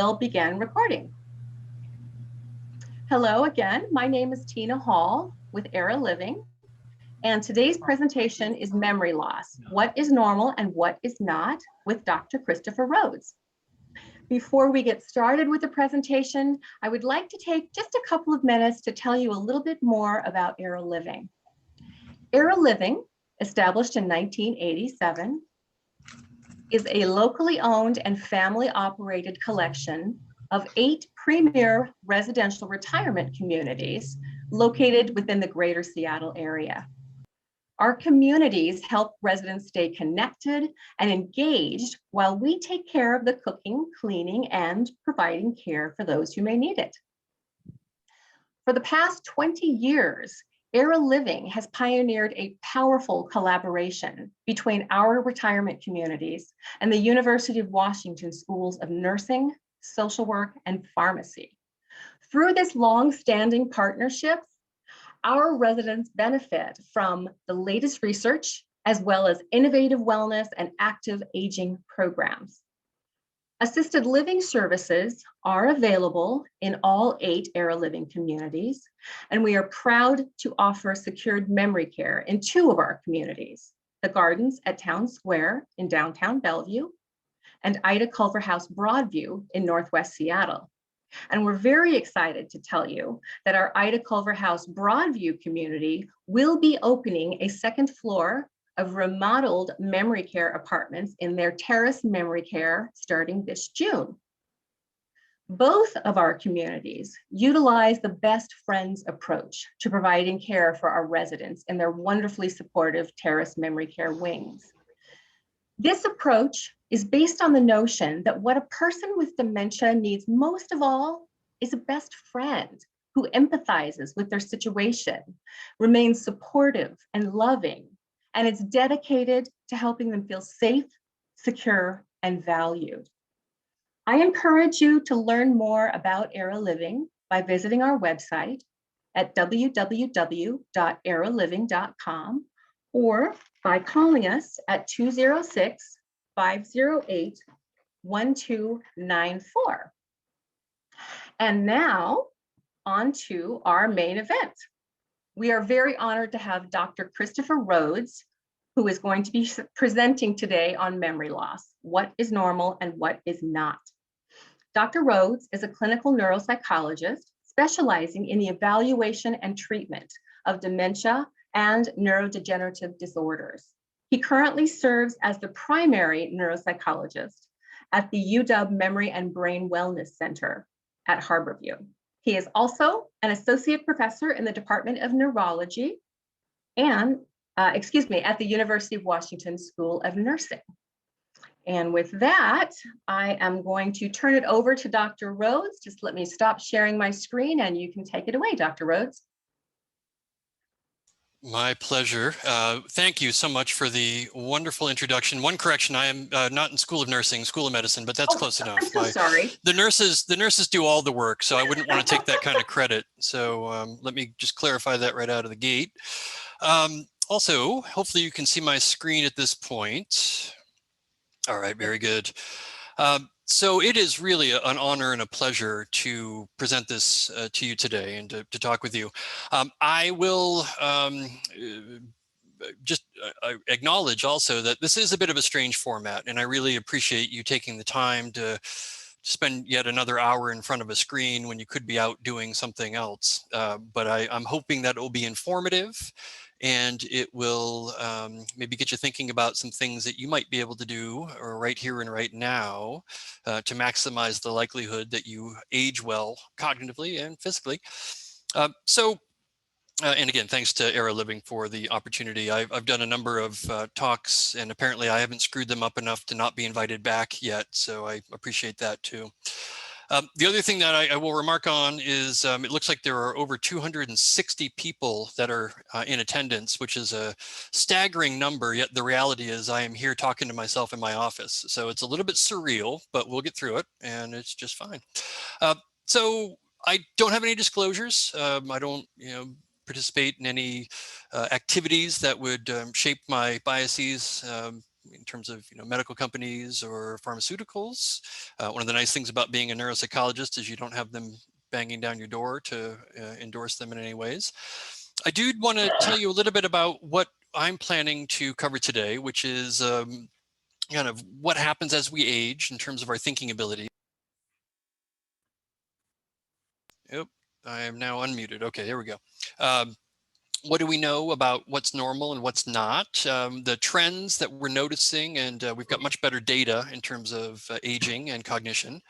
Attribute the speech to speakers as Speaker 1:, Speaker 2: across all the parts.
Speaker 1: We'll begin recording. Hello again, my name is Tina Hall with Era Living, and today's presentation is Memory Loss, What is Normal and What is Not, with Dr. KristoÞer Rhoads. Before we get started with the presentation, I would like to take just a couple of minutes to tell you a little bit more about Era Living. Era Living, established in 1987, is a locally owned and family-operated collection of 8 premier residential retirement communities located within the greater Seattle area. Our communities help residents stay connected and engaged while we take care of the cooking, cleaning, and providing care for those who may need it. For the past 20 years, Era Living has pioneered a powerful collaboration between our retirement communities and the University of Washington Schools of Nursing, Social Work, and Pharmacy. Through this long-standing partnership, our residents benefit from the latest research as well as innovative wellness and active aging programs. Assisted living services are available in all 8 Era Living communities, and we are proud to offer secured memory care in 2 of our communities, the Gardens at Town Square in downtown Bellevue and Ida Culver House Broadview in Northwest Seattle. And we're very excited to tell you that our Ida Culver House Broadview community will be opening a 2nd floor of remodeled memory care apartments in their terrace memory care starting this June. Both of our communities utilize the best friends approach to providing care for our residents in their wonderfully supportive terrace memory care wings. This approach is based on the notion that what a person with dementia needs most of all is a best friend who empathizes with their situation, remains supportive and loving, and it's dedicated to helping them feel safe, secure, and valued. I encourage you to learn more about Era Living by visiting our website at www.eraliving.com or by calling us at 206-508-1294. And now on to our main event. We are very honored to have Dr. Kristofer Rhoads, who is going to be presenting today on memory loss, what is normal and what is not. Dr. Rhoads is a clinical neuropsychologist specializing in the evaluation and treatment of dementia and neurodegenerative disorders. He currently serves as the primary neuropsychologist at the UW Memory and Brain Wellness Center at Harborview. He is also an associate professor in the Department of Neurology and, at the University of Washington School of Nursing. And with that, I am going to turn it over to Dr. Rhoads. Just let me stop sharing my screen and you can take it away, Dr. Rhoads.
Speaker 2: My pleasure. Thank you so much for the wonderful introduction. One correction, I am not in School of Nursing, School of Medicine, but that's close enough.
Speaker 1: I'm so sorry.
Speaker 2: The nurses do all the work, so I wouldn't want to take that kind of credit. So let me just clarify that right out of the gate. Also, hopefully you can see my screen at this point. All right, very good. So it is really an honor and a pleasure to present this to you today and to talk with you. I will just acknowledge also that this is a bit of a strange format, and I really appreciate you taking the time to spend yet another hour in front of a screen when you could be out doing something else. But I'm hoping that it will be informative, and it will maybe get you thinking about some things that you might be able to do right here and right now to maximize the likelihood that you age well cognitively and physically. And again, thanks to Era Living for the opportunity. I've done a number of talks, and apparently I haven't screwed them up enough to not be invited back yet, so I appreciate that too. The other thing that I will remark on is it looks like there are over 260 people that are in attendance, which is a staggering number, yet the reality is I am here talking to myself in my office. So it's a little bit surreal, but we'll get through it, and it's just fine. So I don't have any disclosures. I don't, participate in any activities that would shape my biases in terms of medical companies or pharmaceuticals. One of the nice things about being a neuropsychologist is you don't have them banging down your door to endorse them in any ways. I do want to tell you a little bit about what I'm planning to cover today, which is kind of what happens as we age in terms of our thinking ability. Yep, I am now unmuted. Okay, there we go. What do we know about what's normal and what's not? The trends that we're noticing, and we've got much better data in terms of aging and cognition.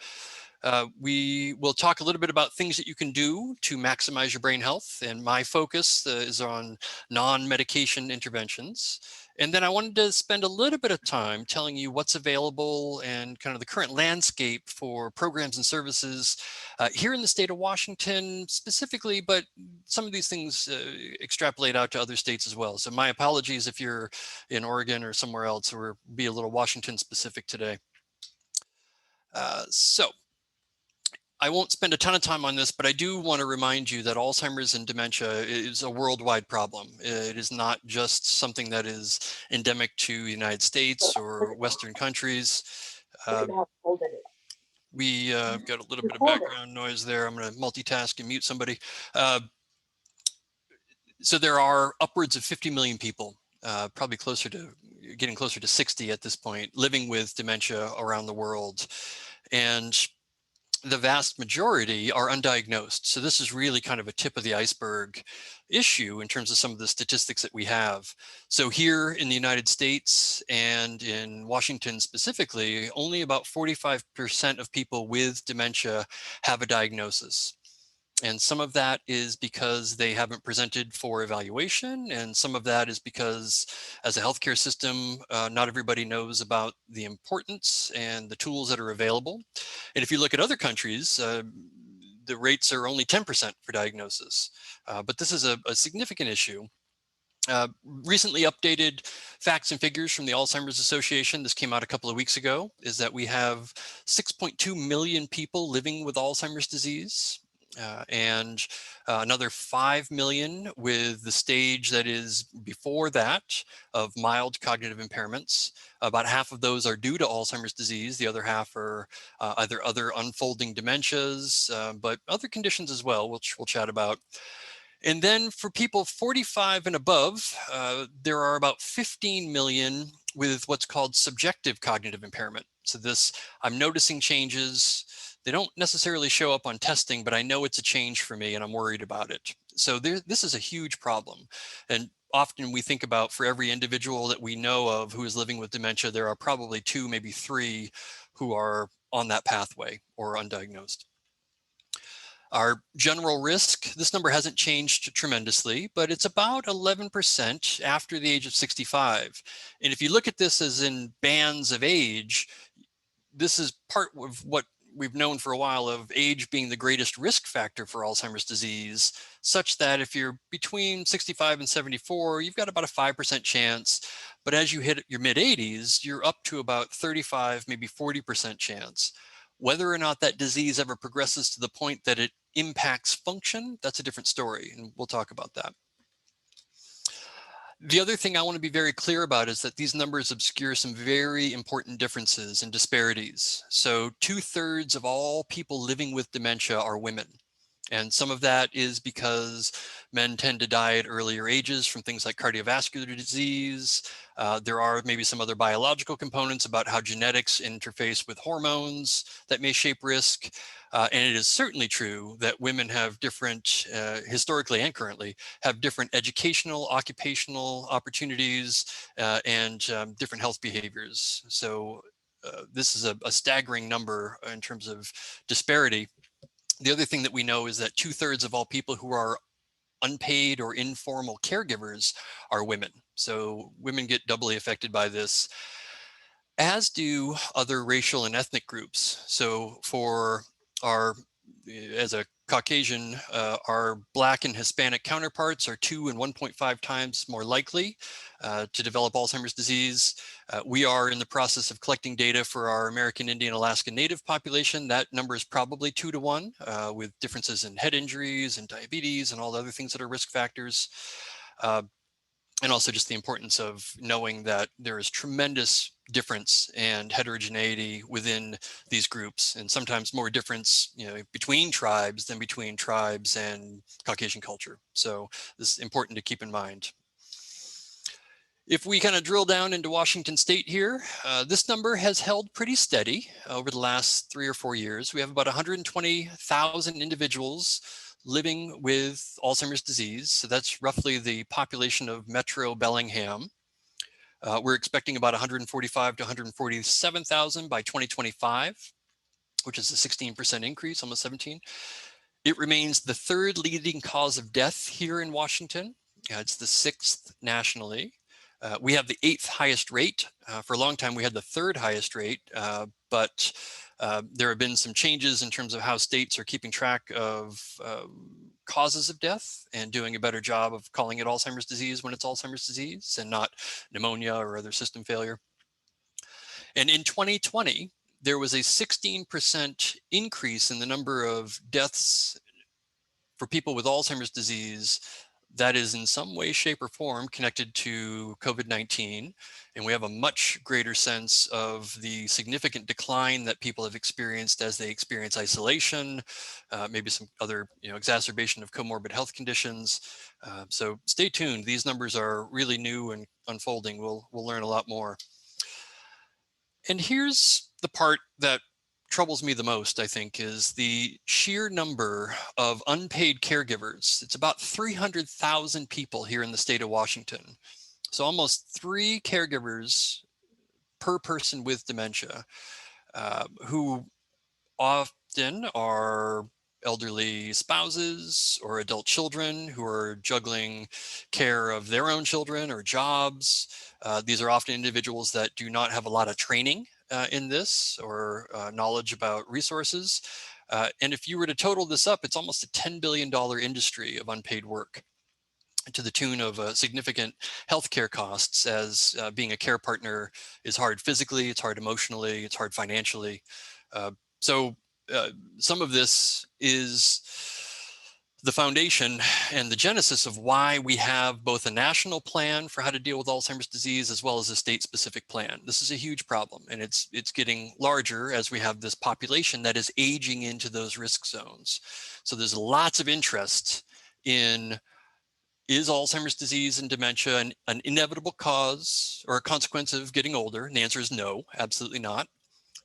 Speaker 2: We will talk a little bit about things that you can do to maximize your brain health. And my focus is on non-medication interventions. And then I wanted to spend a little bit of time telling you what's available and kind of the current landscape for programs and services here in the state of Washington specifically, but some of these things extrapolate out to other states as well. So my apologies if you're in Oregon or somewhere else, or be a little Washington specific today. So I won't spend a ton of time on this, but I do want to remind you that Alzheimer's and dementia is a worldwide problem. It is not just something that is endemic to the United States or Western countries. We got a little bit of background noise there. I'm going to multitask and mute somebody. So there are upwards of 50 million people, probably getting closer to 60 at this point, living with dementia around the world. And the vast majority are undiagnosed. So this is really kind of a tip of the iceberg issue in terms of some of the statistics that we have. So here in the United States and in Washington specifically, only about 45% of people with dementia have a diagnosis. And some of that is because they haven't presented for evaluation. And some of that is because as a healthcare system, not everybody knows about the importance and the tools that are available. And if you look at other countries, the rates are only 10% for diagnosis. But this is a significant issue. Recently updated facts and figures from the Alzheimer's Association, this came out a couple of weeks ago, is that we have 6.2 million people living with Alzheimer's disease. And another 5 million with the stage that is before that of mild cognitive impairments. About half of those are due to Alzheimer's disease. The other half are either other unfolding dementias, but other conditions as well, which we'll chat about. And then for people 45 and above, there are about 15 million with what's called subjective cognitive impairment. So this, I'm noticing changes. They don't necessarily show up on testing, but I know it's a change for me and I'm worried about it. So this is a huge problem. And often we think about for every individual that we know of who is living with dementia, there are probably 2, maybe 3 who are on that pathway or undiagnosed. Our general risk, this number hasn't changed tremendously, but it's about 11% after the age of 65. And if you look at this as in bands of age, this is part of what we've known for a while of age being the greatest risk factor for Alzheimer's disease, such that if you're between 65 and 74, you've got about a 5% chance. But as you hit your mid 80s, you're up to about 35, maybe 40% chance. Whether or not that disease ever progresses to the point that it impacts function, that's a different story, and we'll talk about that. The other thing I want to be very clear about is that these numbers obscure some very important differences and disparities. So 2/3 of all people living with dementia are women. And some of that is because men tend to die at earlier ages from things like cardiovascular disease. There are maybe some other biological components about how genetics interface with hormones that may shape risk. And it is certainly true that women have different, historically and currently, have different educational, occupational opportunities and different health behaviors. So this is a staggering number in terms of disparity. The other thing that we know is that 2/3 of all people who are unpaid or informal caregivers are women. So women get doubly affected by this, as do other racial and ethnic groups. So for as a Caucasian, our Black and Hispanic counterparts are 2 and 1.5 times more likely to develop Alzheimer's disease. We are in the process of collecting data for our American Indian Alaska Native population. That number is probably 2 to 1 with differences in head injuries and diabetes and all the other things that are risk factors. and also just the importance of knowing that there is tremendous difference and heterogeneity within these groups, and sometimes more difference, between tribes than between tribes and Caucasian culture. So this is important to keep in mind. If we kind of drill down into Washington State here, this number has held pretty steady over the last 3 or 4 years. We have about 120,000 individuals living with Alzheimer's disease. So that's roughly the population of Metro Bellingham. We're expecting about 145 to 147,000 by 2025, which is a 16% increase, almost 17. It remains the third leading cause of death here in Washington. It's the 6th nationally. We have the 8th highest rate. For a long time, we had the 3rd highest rate, but there have been some changes in terms of how states are keeping track of causes of death and doing a better job of calling it Alzheimer's disease when it's Alzheimer's disease and not pneumonia or other system failure. And in 2020, there was a 16% increase in the number of deaths for people with Alzheimer's disease that is in some way, shape, or form connected to COVID-19. And we have a much greater sense of the significant decline that people have experienced as they experience isolation, maybe some other exacerbation of comorbid health conditions. So stay tuned. These numbers are really new and unfolding. We'll learn a lot more. And here's the part that troubles me the most, I think, is the sheer number of unpaid caregivers. It's about 300,000 people here in the state of Washington. So almost 3 caregivers per person with dementia, who often are elderly spouses or adult children who are juggling care of their own children or jobs. These are often individuals that do not have a lot of training in this or knowledge about resources. And if you were to total this up, it's almost a $10 billion industry of unpaid work, to the tune of significant healthcare costs, as being a care partner is hard physically, it's hard emotionally, it's hard financially. So some of this is the foundation and the genesis of why we have both a national plan for how to deal with Alzheimer's disease as well as a state-specific plan. This is a huge problem, and it's getting larger as we have this population that is aging into those risk zones. So there's lots of interest in, is Alzheimer's disease and dementia an inevitable cause or a consequence of getting older? And the answer is no, absolutely not.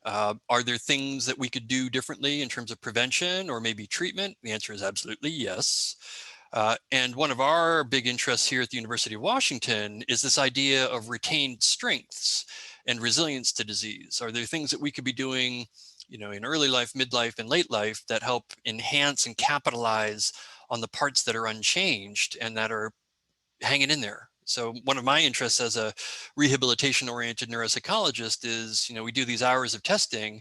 Speaker 2: Are there things that we could do differently in terms of prevention or maybe treatment? The answer is absolutely yes. And one of our big interests here at the University of Washington is this idea of retained strengths and resilience to disease. Are there things that we could be doing, in early life, midlife, and late life that help enhance and capitalize on the parts that are unchanged and that are hanging in there? So one of my interests as a rehabilitation-oriented neuropsychologist is, we do these hours of testing,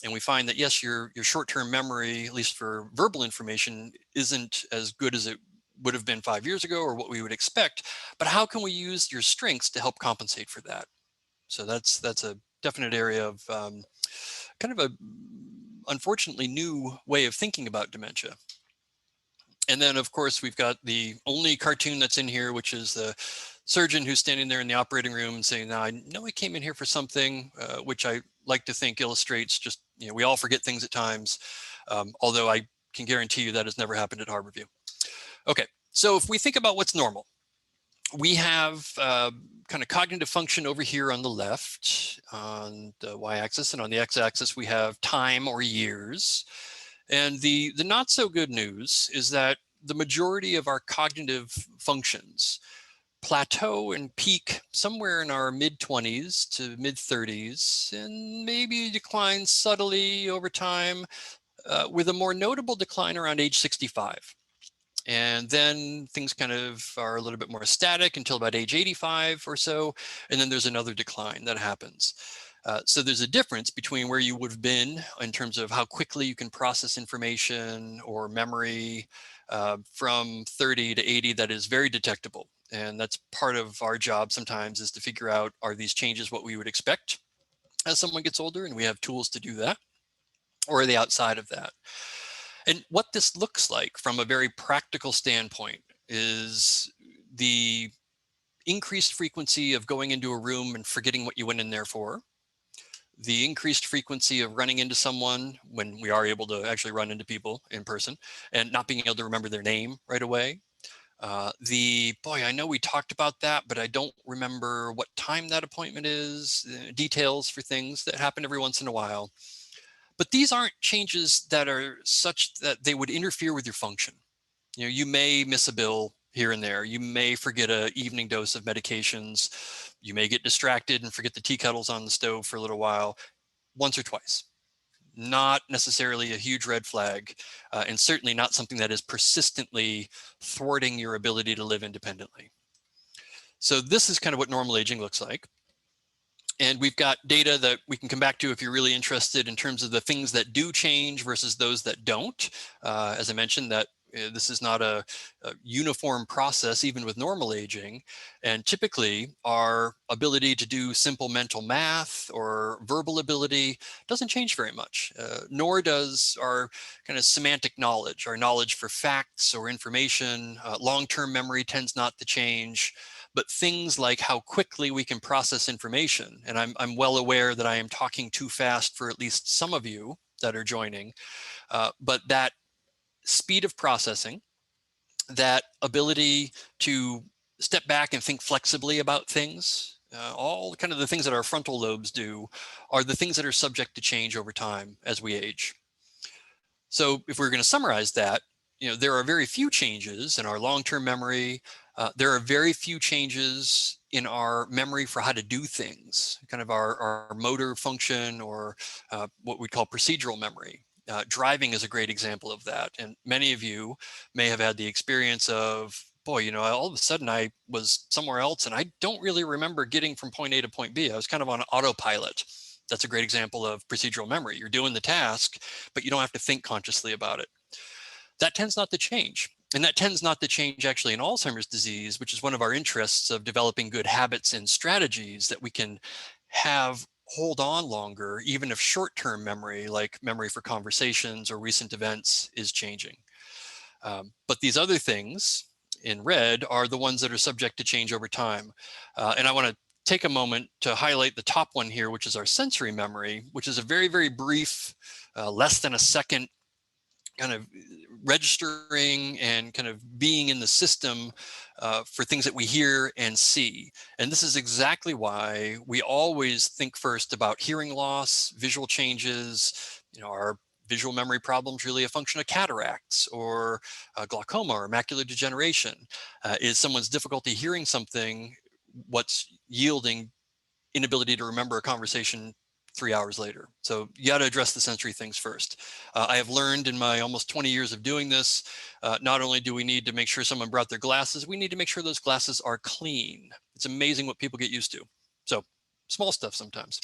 Speaker 2: and we find that, yes, your short-term memory, at least for verbal information, isn't as good as it would have been 5 years ago or what we would expect. But how can we use your strengths to help compensate for that? So that's a definite area of kind of a, unfortunately, new way of thinking about dementia. And then, of course, we've got the only cartoon that's in here, which is the surgeon who's standing there in the operating room and saying, now, I know I came in here for something, which I like to think illustrates just, we all forget things at times, although I can guarantee you that has never happened at Harborview. Okay, so if we think about what's normal, we have kind of cognitive function over here on the left on the y-axis, and on the x-axis we have time or years. And the not so good news is that the majority of our cognitive functions plateau and peak somewhere in our mid-20s to mid-30s, and maybe decline subtly over time, with a more notable decline around age 65. And then things kind of are a little bit more static until about age 85 or so, and then there's another decline that happens. So there's a difference between where you would have been in terms of how quickly you can process information or memory from 30 to 80 that is very detectable. And that's part of our job sometimes, is to figure out, are these changes what we would expect as someone gets older? And we have tools to do that. Or are they outside of that? And what this looks like from a very practical standpoint is the increased frequency of going into a room and forgetting what you went in there for, the increased frequency of running into someone when we are able to actually run into people in person and not being able to remember their name right away. Boy, I know we talked about that, but I don't remember what time that appointment is, details for things that happen every once in a while. But these aren't changes that are such that they would interfere with your function. You know, you may miss a bill here and there. You may forget an evening dose of medications. You may get distracted and forget the tea kettles on the stove for a little while, once or twice. Not necessarily a huge red flag, and certainly not something that is persistently thwarting your ability to live independently. So this is kind of what normal aging looks like. And we've got data that we can come back to if you're really interested in terms of the things that do change versus those that don't. As I mentioned, that this is not a uniform process, even with normal aging. And typically, our ability to do simple mental math or verbal ability doesn't change very much, nor does our kind of semantic knowledge, our knowledge for facts or information. Long-term memory tends not to change. But things like how quickly we can process information, and I'm well aware that I am talking too fast for at least some of you that are joining, but that speed of processing, that ability to step back and think flexibly about things, all kind of the things that our frontal lobes do are the things that are subject to change over time as we age. So if we're going to summarize that, you know, there are very few changes in our long-term memory. There are very few changes in our memory for how to do things, kind of our motor function, or what we call procedural memory. Driving is a great example of that. And many of you may have had the experience of, boy, you know, all of a sudden I was somewhere else and I don't really remember getting from point A to point B. I was kind of on autopilot. That's a great example of procedural memory. You're doing the task, but you don't have to think consciously about it. That tends not to change. And that tends not to change actually in Alzheimer's disease, which is one of our interests of developing good habits and strategies that we can have hold on longer, even if short-term memory, like memory for conversations or recent events, is changing. But these other things in red are the ones that are subject to change over time. And I want to take a moment to highlight the top one here, which is our sensory memory, which is a very, very brief, less than a second kind of registering and kind of being in the system for things that we hear and see. And this is exactly why we always think first about hearing loss, visual changes. You know, our visual memory problems really a function of cataracts or glaucoma or macular degeneration. Is someone's difficulty hearing something what's yielding inability to remember a conversation 3 hours later? So you got to address the sensory things first. I have learned in my almost 20 years of doing this, not only do we need to make sure someone brought their glasses, we need to make sure those glasses are clean. It's amazing what people get used to. So small stuff sometimes.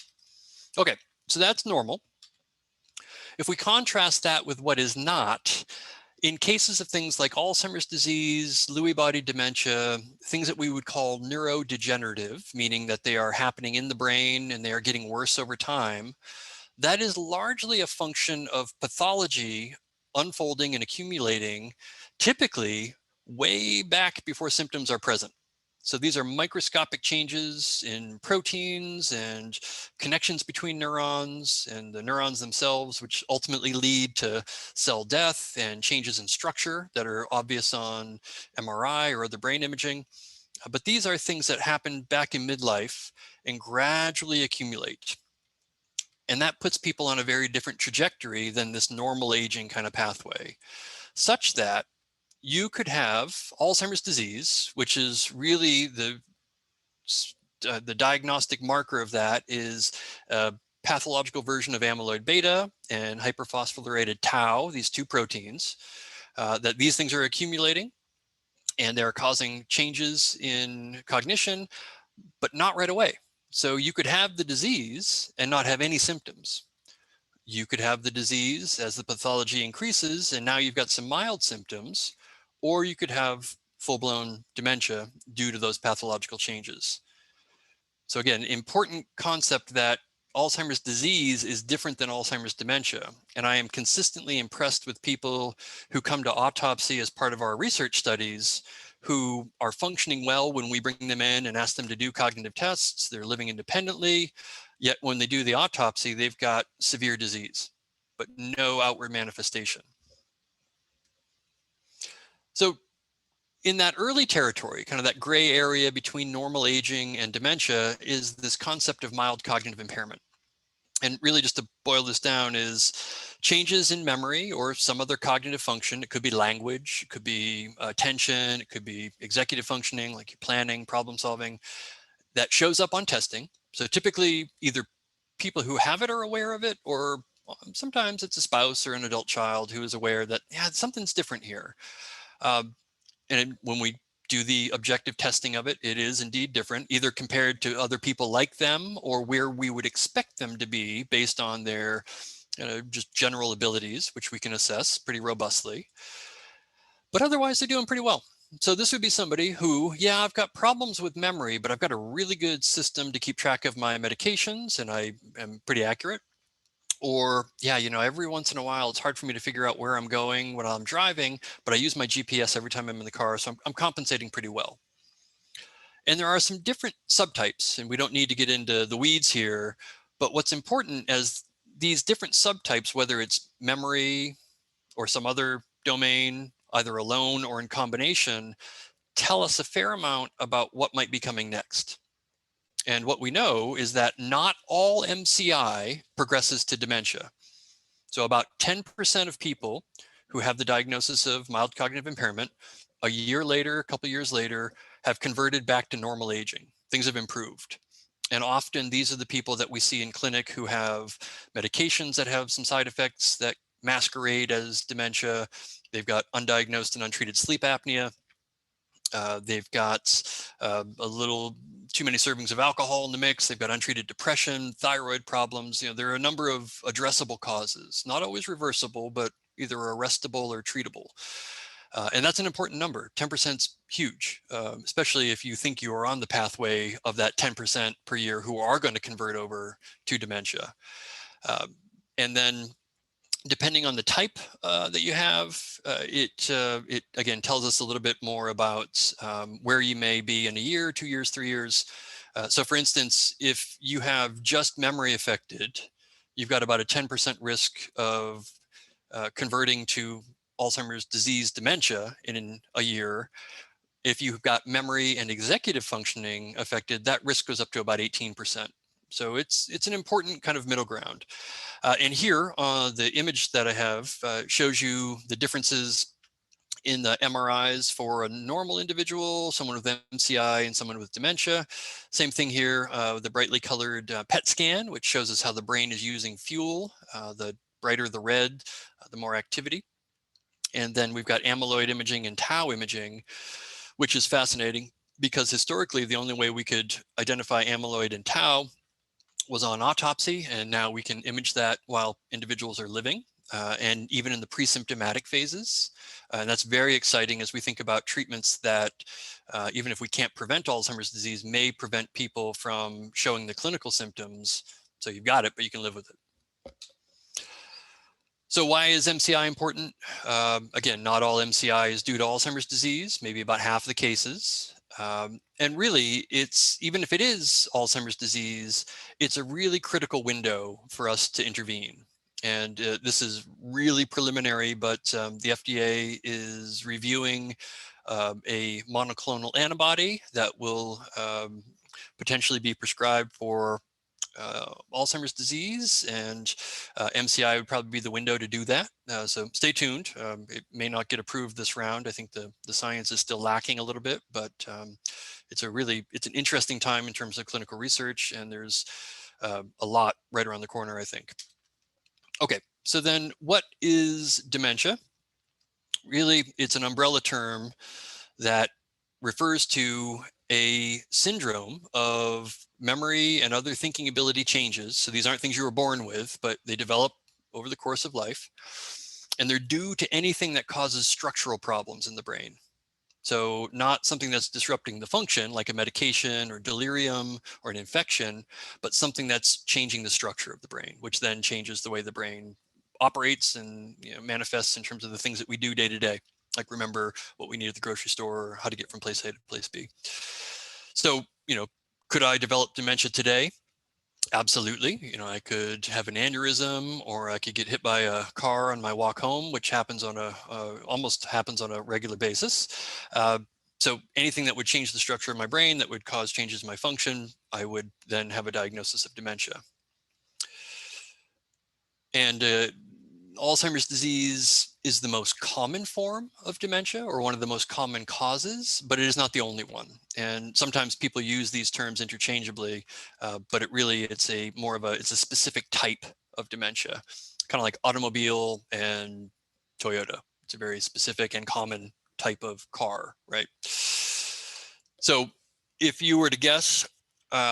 Speaker 2: Okay, so that's normal. If we contrast that with what is not, in cases of things like Alzheimer's disease, Lewy body dementia, things that we would call neurodegenerative, meaning that they are happening in the brain and they are getting worse over time, that is largely a function of pathology unfolding and accumulating, typically way back before symptoms are present. So these are microscopic changes in proteins and connections between neurons and the neurons themselves, which ultimately lead to cell death and changes in structure that are obvious on MRI or other brain imaging. But these are things that happen back in midlife and gradually accumulate. And that puts people on a very different trajectory than this normal aging kind of pathway, such that you could have Alzheimer's disease, which is really the diagnostic marker of that is a pathological version of amyloid beta and hyperphosphorylated tau, these two proteins, that these things are accumulating and they're causing changes in cognition, but not right away. So you could have the disease and not have any symptoms. You could have the disease as the pathology increases and now you've got some mild symptoms, or you could have full-blown dementia due to those pathological changes. So again, important concept that Alzheimer's disease is different than Alzheimer's dementia. And I am consistently impressed with people who come to autopsy as part of our research studies who are functioning well when we bring them in and ask them to do cognitive tests. They're living independently, yet when they do the autopsy, they've got severe disease, but no outward manifestation. So in that early territory, kind of that gray area between normal aging and dementia, is this concept of mild cognitive impairment. And really, just to boil this down, is changes in memory or some other cognitive function. It could be language, it could be attention, it could be executive functioning, like your planning, problem solving, that shows up on testing. So typically, either people who have it are aware of it, or sometimes it's a spouse or an adult child who is aware that, yeah, something's different here. And when we do the objective testing of it, it is indeed different, either compared to other people like them or where we would expect them to be based on their just general abilities, which we can assess pretty robustly. But otherwise, they're doing pretty well. So this would be somebody who, yeah, I've got problems with memory, but I've got a really good system to keep track of my medications, and I am pretty accurate. Or, yeah, every once in a while, it's hard for me to figure out where I'm going when I'm driving, but I use my GPS every time I'm in the car, so I'm compensating pretty well. And there are some different subtypes, and we don't need to get into the weeds here, but what's important is these different subtypes, whether it's memory or some other domain, either alone or in combination, tell us a fair amount about what might be coming next. And what we know is that not all MCI progresses to dementia. So about 10% of people who have the diagnosis of mild cognitive impairment, a year later, a couple years later, have converted back to normal aging. Things have improved. And often these are the people that we see in clinic who have medications that have some side effects that masquerade as dementia. They've got undiagnosed and untreated sleep apnea. They've got a little too many servings of alcohol in the mix. They've got untreated depression, thyroid problems. There are a number of addressable causes, not always reversible, but either arrestable or treatable. And that's an important number. 10% is huge, especially if you think you are on the pathway of that 10% per year who are going to convert over to dementia. And then depending on the type that you have, it again tells us a little bit more about where you may be in a year, 2 years, 3 years. So for instance, if you have just memory affected, you've got about a 10% risk of converting to Alzheimer's disease dementia in a year. If you've got memory and executive functioning affected, that risk goes up to about 18%. So it's an important kind of middle ground. And here, the image that I have shows you the differences in the MRIs for a normal individual, someone with MCI, and someone with dementia. Same thing here, the brightly colored PET scan, which shows us how the brain is using fuel. The brighter the red, the more activity. And then we've got amyloid imaging and tau imaging, which is fascinating because historically, the only way we could identify amyloid and tau was on autopsy, and now we can image that while individuals are living, and even in the pre-symptomatic phases. And that's very exciting as we think about treatments that, even if we can't prevent Alzheimer's disease, may prevent people from showing the clinical symptoms. So you've got it, but you can live with it. So why is MCI important? Again, not all MCI is due to Alzheimer's disease, maybe about half the cases. And really, even if it is Alzheimer's disease, it's a really critical window for us to intervene. And this is really preliminary, but the FDA is reviewing a monoclonal antibody that will potentially be prescribed for Alzheimer's disease, and MCI would probably be the window to do that. So stay tuned. It may not get approved this round. I think the science is still lacking a little bit, but it's an interesting time in terms of clinical research, and there's a lot right around the corner, I think. Okay, so then what is dementia? Really, it's an umbrella term that refers to a syndrome of memory and other thinking ability changes. So these aren't things you were born with, but they develop over the course of life. And they're due to anything that causes structural problems in the brain. So not something that's disrupting the function like a medication or delirium or an infection, but something that's changing the structure of the brain, which then changes the way the brain operates and manifests in terms of the things that we do day to day. like remember what we need at the grocery store, or how to get from place A to place B. So, could I develop dementia today? Absolutely. I could have an aneurysm, or I could get hit by a car on my walk home, which happens on almost happens on a regular basis. So anything that would change the structure of my brain that would cause changes in my function, I would then have a diagnosis of dementia. And Alzheimer's disease is the most common form of dementia, or one of the most common causes, but it is not the only one. And sometimes people use these terms interchangeably, but it's a specific type of dementia, kind of like automobile and Toyota. It's a very specific and common type of car, right? So if you were to guess,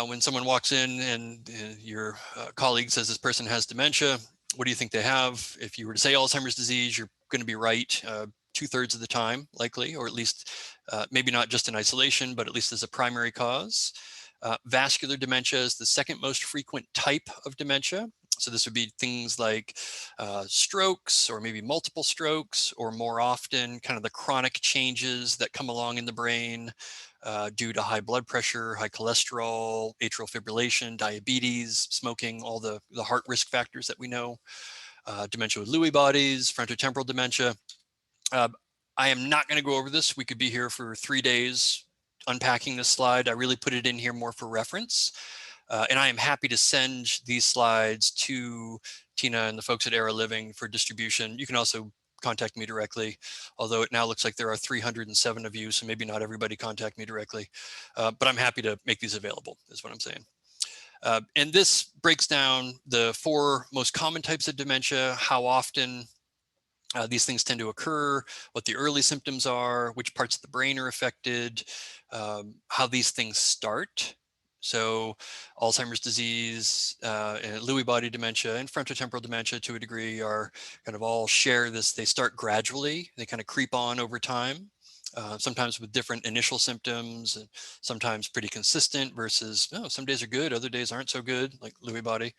Speaker 2: when someone walks in and your colleague says this person has dementia, what do you think they have? If you were to say Alzheimer's disease, you're going to be right 2/3 of the time, likely, or at least maybe not just in isolation, but at least as a primary cause. Vascular dementia is the second most frequent type of dementia. So this would be things like strokes, or maybe multiple strokes, or more often kind of the chronic changes that come along in the brain due to high blood pressure, high cholesterol, atrial fibrillation, diabetes, smoking, all the heart risk factors that we know. Dementia with Lewy bodies, frontotemporal dementia. I am not going to go over this. We could be here for 3 days unpacking this slide. I really put it in here more for reference. And I am happy to send these slides to Tina and the folks at Era Living for distribution. You can also contact me directly, although it now looks like there are 307 of you, so maybe not everybody contact me directly. But I'm happy to make these available, is what I'm saying. And this breaks down the 4 most common types of dementia, how often these things tend to occur, what the early symptoms are, which parts of the brain are affected, how these things start. So Alzheimer's disease, and Lewy body dementia, and frontotemporal dementia to a degree are kind of all share this. They start gradually. They kind of creep on over time, sometimes with different initial symptoms, and sometimes pretty consistent versus, some days are good, other days aren't so good, like Lewy body.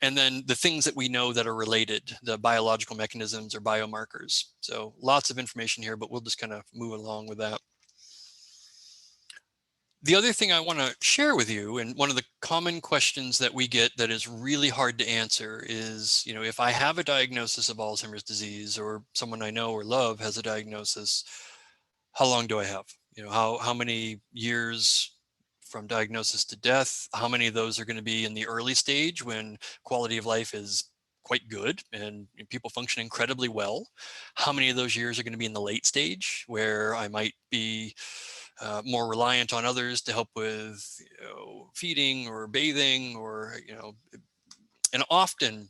Speaker 2: And then the things that we know that are related, the biological mechanisms or biomarkers. So lots of information here, but we'll just kind of move along with that. The other thing I want to share with you, and one of the common questions that we get that is really hard to answer is, if I have a diagnosis of Alzheimer's disease, or someone I know or love has a diagnosis, how long do I have? How many years from diagnosis to death? How many of those are going to be in the early stage when quality of life is quite good and people function incredibly well? How many of those years are going to be in the late stage where I might be more reliant on others to help with feeding or bathing, or and often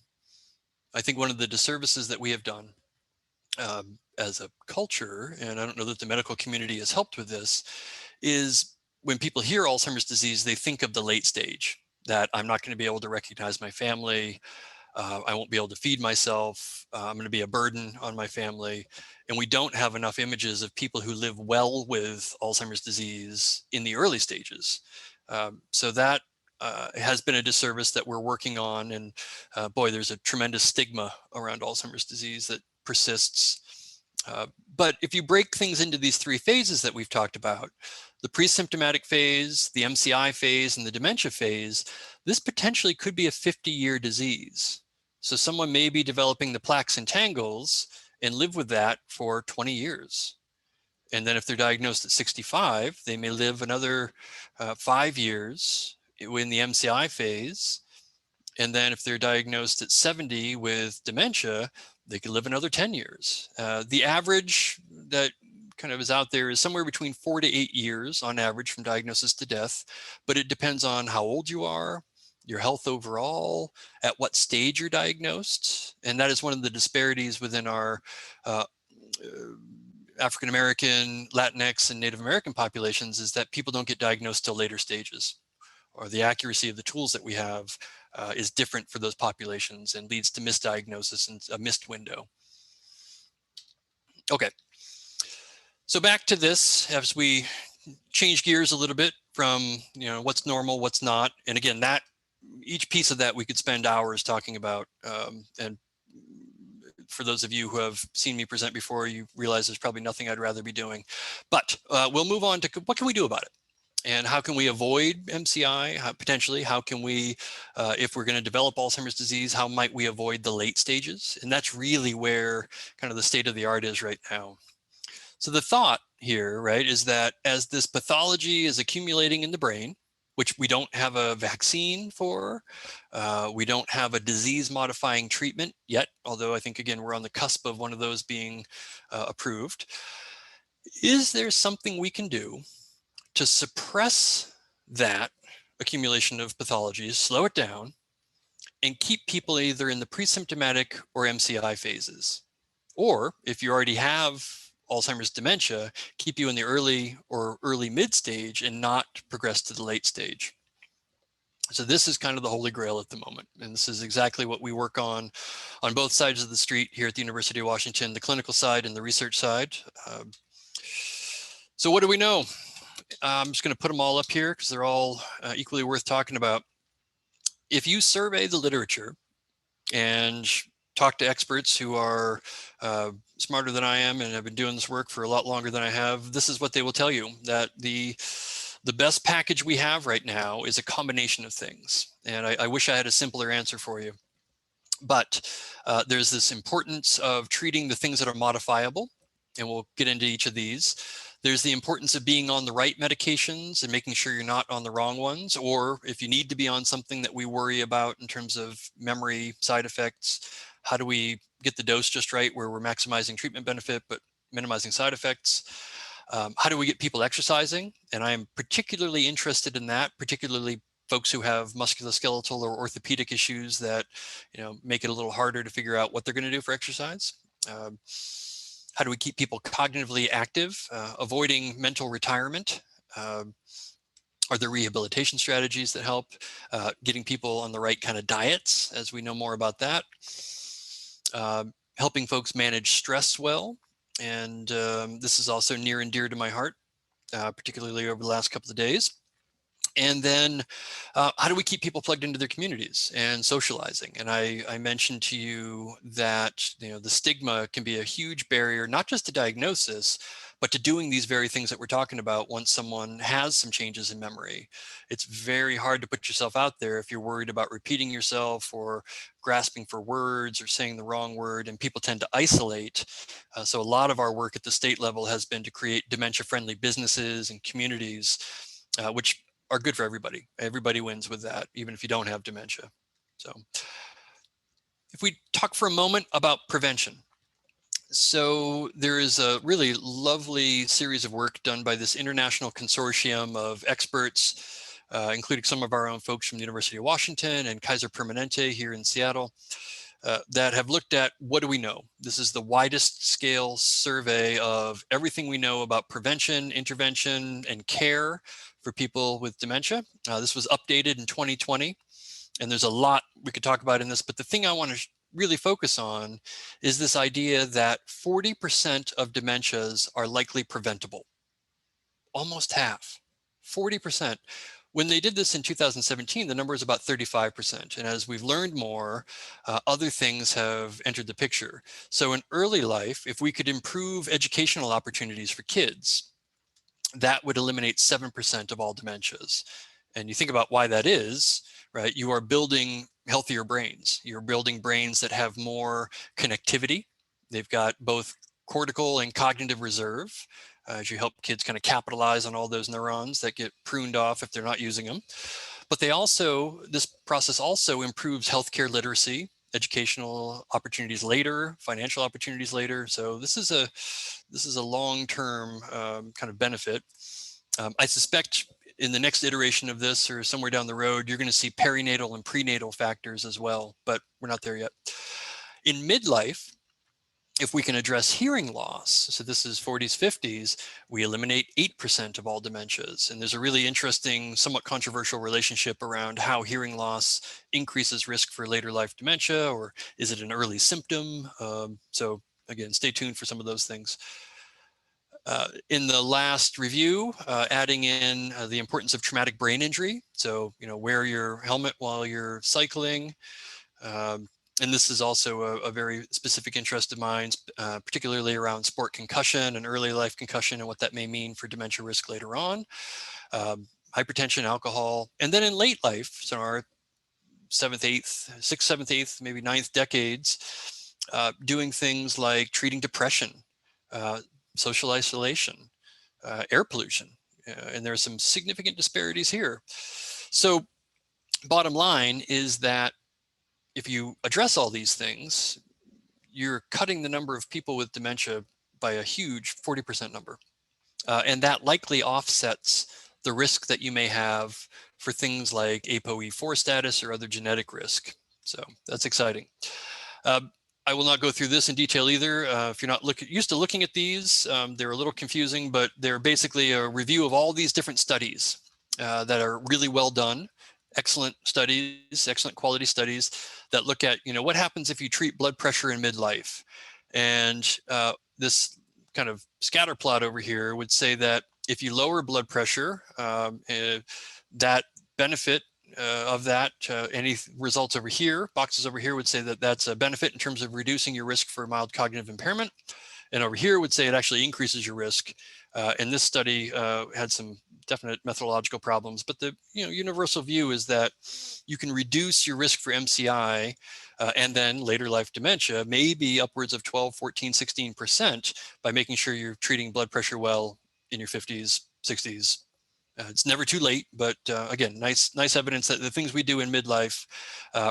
Speaker 2: I think one of the disservices that we have done as a culture, and I don't know that the medical community has helped with this, is when people hear Alzheimer's disease, they think of the late stage, that I'm not going to be able to recognize my family. I won't be able to feed myself. I'm going to be a burden on my family. And we don't have enough images of people who live well with Alzheimer's disease in the early stages. So that has been a disservice that we're working on. And boy, there's a tremendous stigma around Alzheimer's disease that persists. But if you break things into these 3 phases that we've talked about, the pre-symptomatic phase, the MCI phase, and the dementia phase, this potentially could be a 50-year disease. So someone may be developing the plaques and tangles and live with that for 20 years. And then if they're diagnosed at 65, they may live another 5 years in the MCI phase. And then if they're diagnosed at 70 with dementia, they could live another 10 years. The average that kind of is out there is somewhere between 4 to 8 years on average from diagnosis to death, but it depends on how old you are, your health overall, at what stage you're diagnosed. And that is one of the disparities within our African American, Latinx, and Native American populations, is that people don't get diagnosed till later stages, or the accuracy of the tools that we have is different for those populations and leads to misdiagnosis and a missed window. Okay, so back to this as we change gears a little bit from what's normal, what's not, and again, that each piece of that we could spend hours talking about, and For those of you who have seen me present before, you realize there's probably nothing I'd rather be doing. But we'll move on to what can we do about it? And how can we avoid MCI? Potentially, how can we, if we're going to develop Alzheimer's disease, how might we avoid the late stages? And that's really where kind of the state of the art is right now. So the thought here, right, is that as this pathology is accumulating in the brain, which we don't have a vaccine for, we don't have a disease-modifying treatment yet, although I think, again, we're on the cusp of one of those being approved. Is there something we can do to suppress that accumulation of pathologies, slow it down, and keep people either in the pre-symptomatic or MCI phases? Or if you already have Alzheimer's dementia, keep you in the early or early mid stage and not progress to the late stage. So this is kind of the holy grail at the moment. And this is exactly what we work on both sides of the street here at the University of Washington, the clinical side and the research side. So what do we know? I'm just going to put them all up here because they're all equally worth talking about. If you survey the literature and talk to experts who are smarter than I am and have been doing this work for a lot longer than I have, this is what they will tell you, that the best package we have right now is a combination of things. And I wish I had a simpler answer for you. But there's this importance of treating the things that are modifiable, and we'll get into each of these. There's the importance of being on the right medications and making sure you're not on the wrong ones, or if you need to be on something that we worry about in terms of memory side effects, how do we get the dose just right where we're maximizing treatment benefit but minimizing side effects? How do we get people exercising? And I am particularly interested in that, particularly folks who have musculoskeletal or orthopedic issues that make it a little harder to figure out what they're going to do for exercise. How do we keep people cognitively active, avoiding mental retirement? Are there rehabilitation strategies that help getting people on the right kind of diets, as we know more about that? Helping folks manage stress well. And this is also near and dear to my heart, particularly over the last couple of days. And then how do we keep people plugged into their communities and socializing? And I mentioned to you that the stigma can be a huge barrier, not just to diagnosis, but to doing these very things that we're talking about once someone has some changes in memory. It's very hard to put yourself out there if you're worried about repeating yourself or grasping for words or saying the wrong word, and people tend to isolate. So a lot of our work at the state level has been to create dementia-friendly businesses and communities, which are good for everybody. Everybody wins with that, even if you don't have dementia. So if we talk for a moment about prevention. So there is a really lovely series of work done by this international consortium of experts, including some of our own folks from the University of Washington and Kaiser Permanente here in Seattle, that have looked at what do we know. This is the widest scale survey of everything we know about prevention, intervention, and care for people with dementia. This was updated in 2020, and there's a lot we could talk about in this, but the thing I want to really focus on is this idea that 40% of dementias are likely preventable. Almost half, 40%. When they did this in 2017, the number is about 35%. And as we've learned more, other things have entered the picture. So in early life, if we could improve educational opportunities for kids, that would eliminate 7% of all dementias. And you think about why that is, right? You are building healthier brains. You're building brains that have more connectivity. They've got both cortical and cognitive reserve, as you help kids kind of capitalize on all those neurons that get pruned off if they're not using them. But this process also improves healthcare literacy, educational opportunities later, financial opportunities later. So this is a long-term kind of benefit. I suspect in the next iteration of this or somewhere down the road, you're going to see perinatal and prenatal factors as well, but we're not there yet. In midlife, if we can address hearing loss, so this is 40s, 50s, we eliminate 8% of all dementias. And there's a really interesting, somewhat controversial relationship around how hearing loss increases risk for later life dementia, or is it an early symptom? So again, stay tuned for some of those things. In the last review, adding in the importance of traumatic brain injury. So, wear your helmet while you're cycling. And this is also a very specific interest of mine, particularly around sport concussion and early life concussion and what that may mean for dementia risk later on. Hypertension, alcohol, and then in late life, so our sixth, seventh, eighth, maybe ninth decades, doing things like treating depression, social isolation, air pollution, and there are some significant disparities here. So bottom line is that if you address all these things, you're cutting the number of people with dementia by a huge 40% number. And that likely offsets the risk that you may have for things like ApoE4 status or other genetic risk. So that's exciting. I will not go through this in detail either. If you're not used to looking at these, they're a little confusing, but they're basically a review of all these different studies that are really well done. Excellent studies, excellent quality studies that look at, what happens if you treat blood pressure in midlife. And this kind of scatter plot over here would say that if you lower blood pressure, that benefit of that, any results over here, boxes over here would say that that's a benefit in terms of reducing your risk for mild cognitive impairment. And over here would say it actually increases your risk. And this study had some definite methodological problems, but the universal view is that you can reduce your risk for MCI and then later life dementia, maybe upwards of 12, 14, 16% by making sure you're treating blood pressure well in your 50s, 60s. It's never too late, but again, nice evidence that the things we do in midlife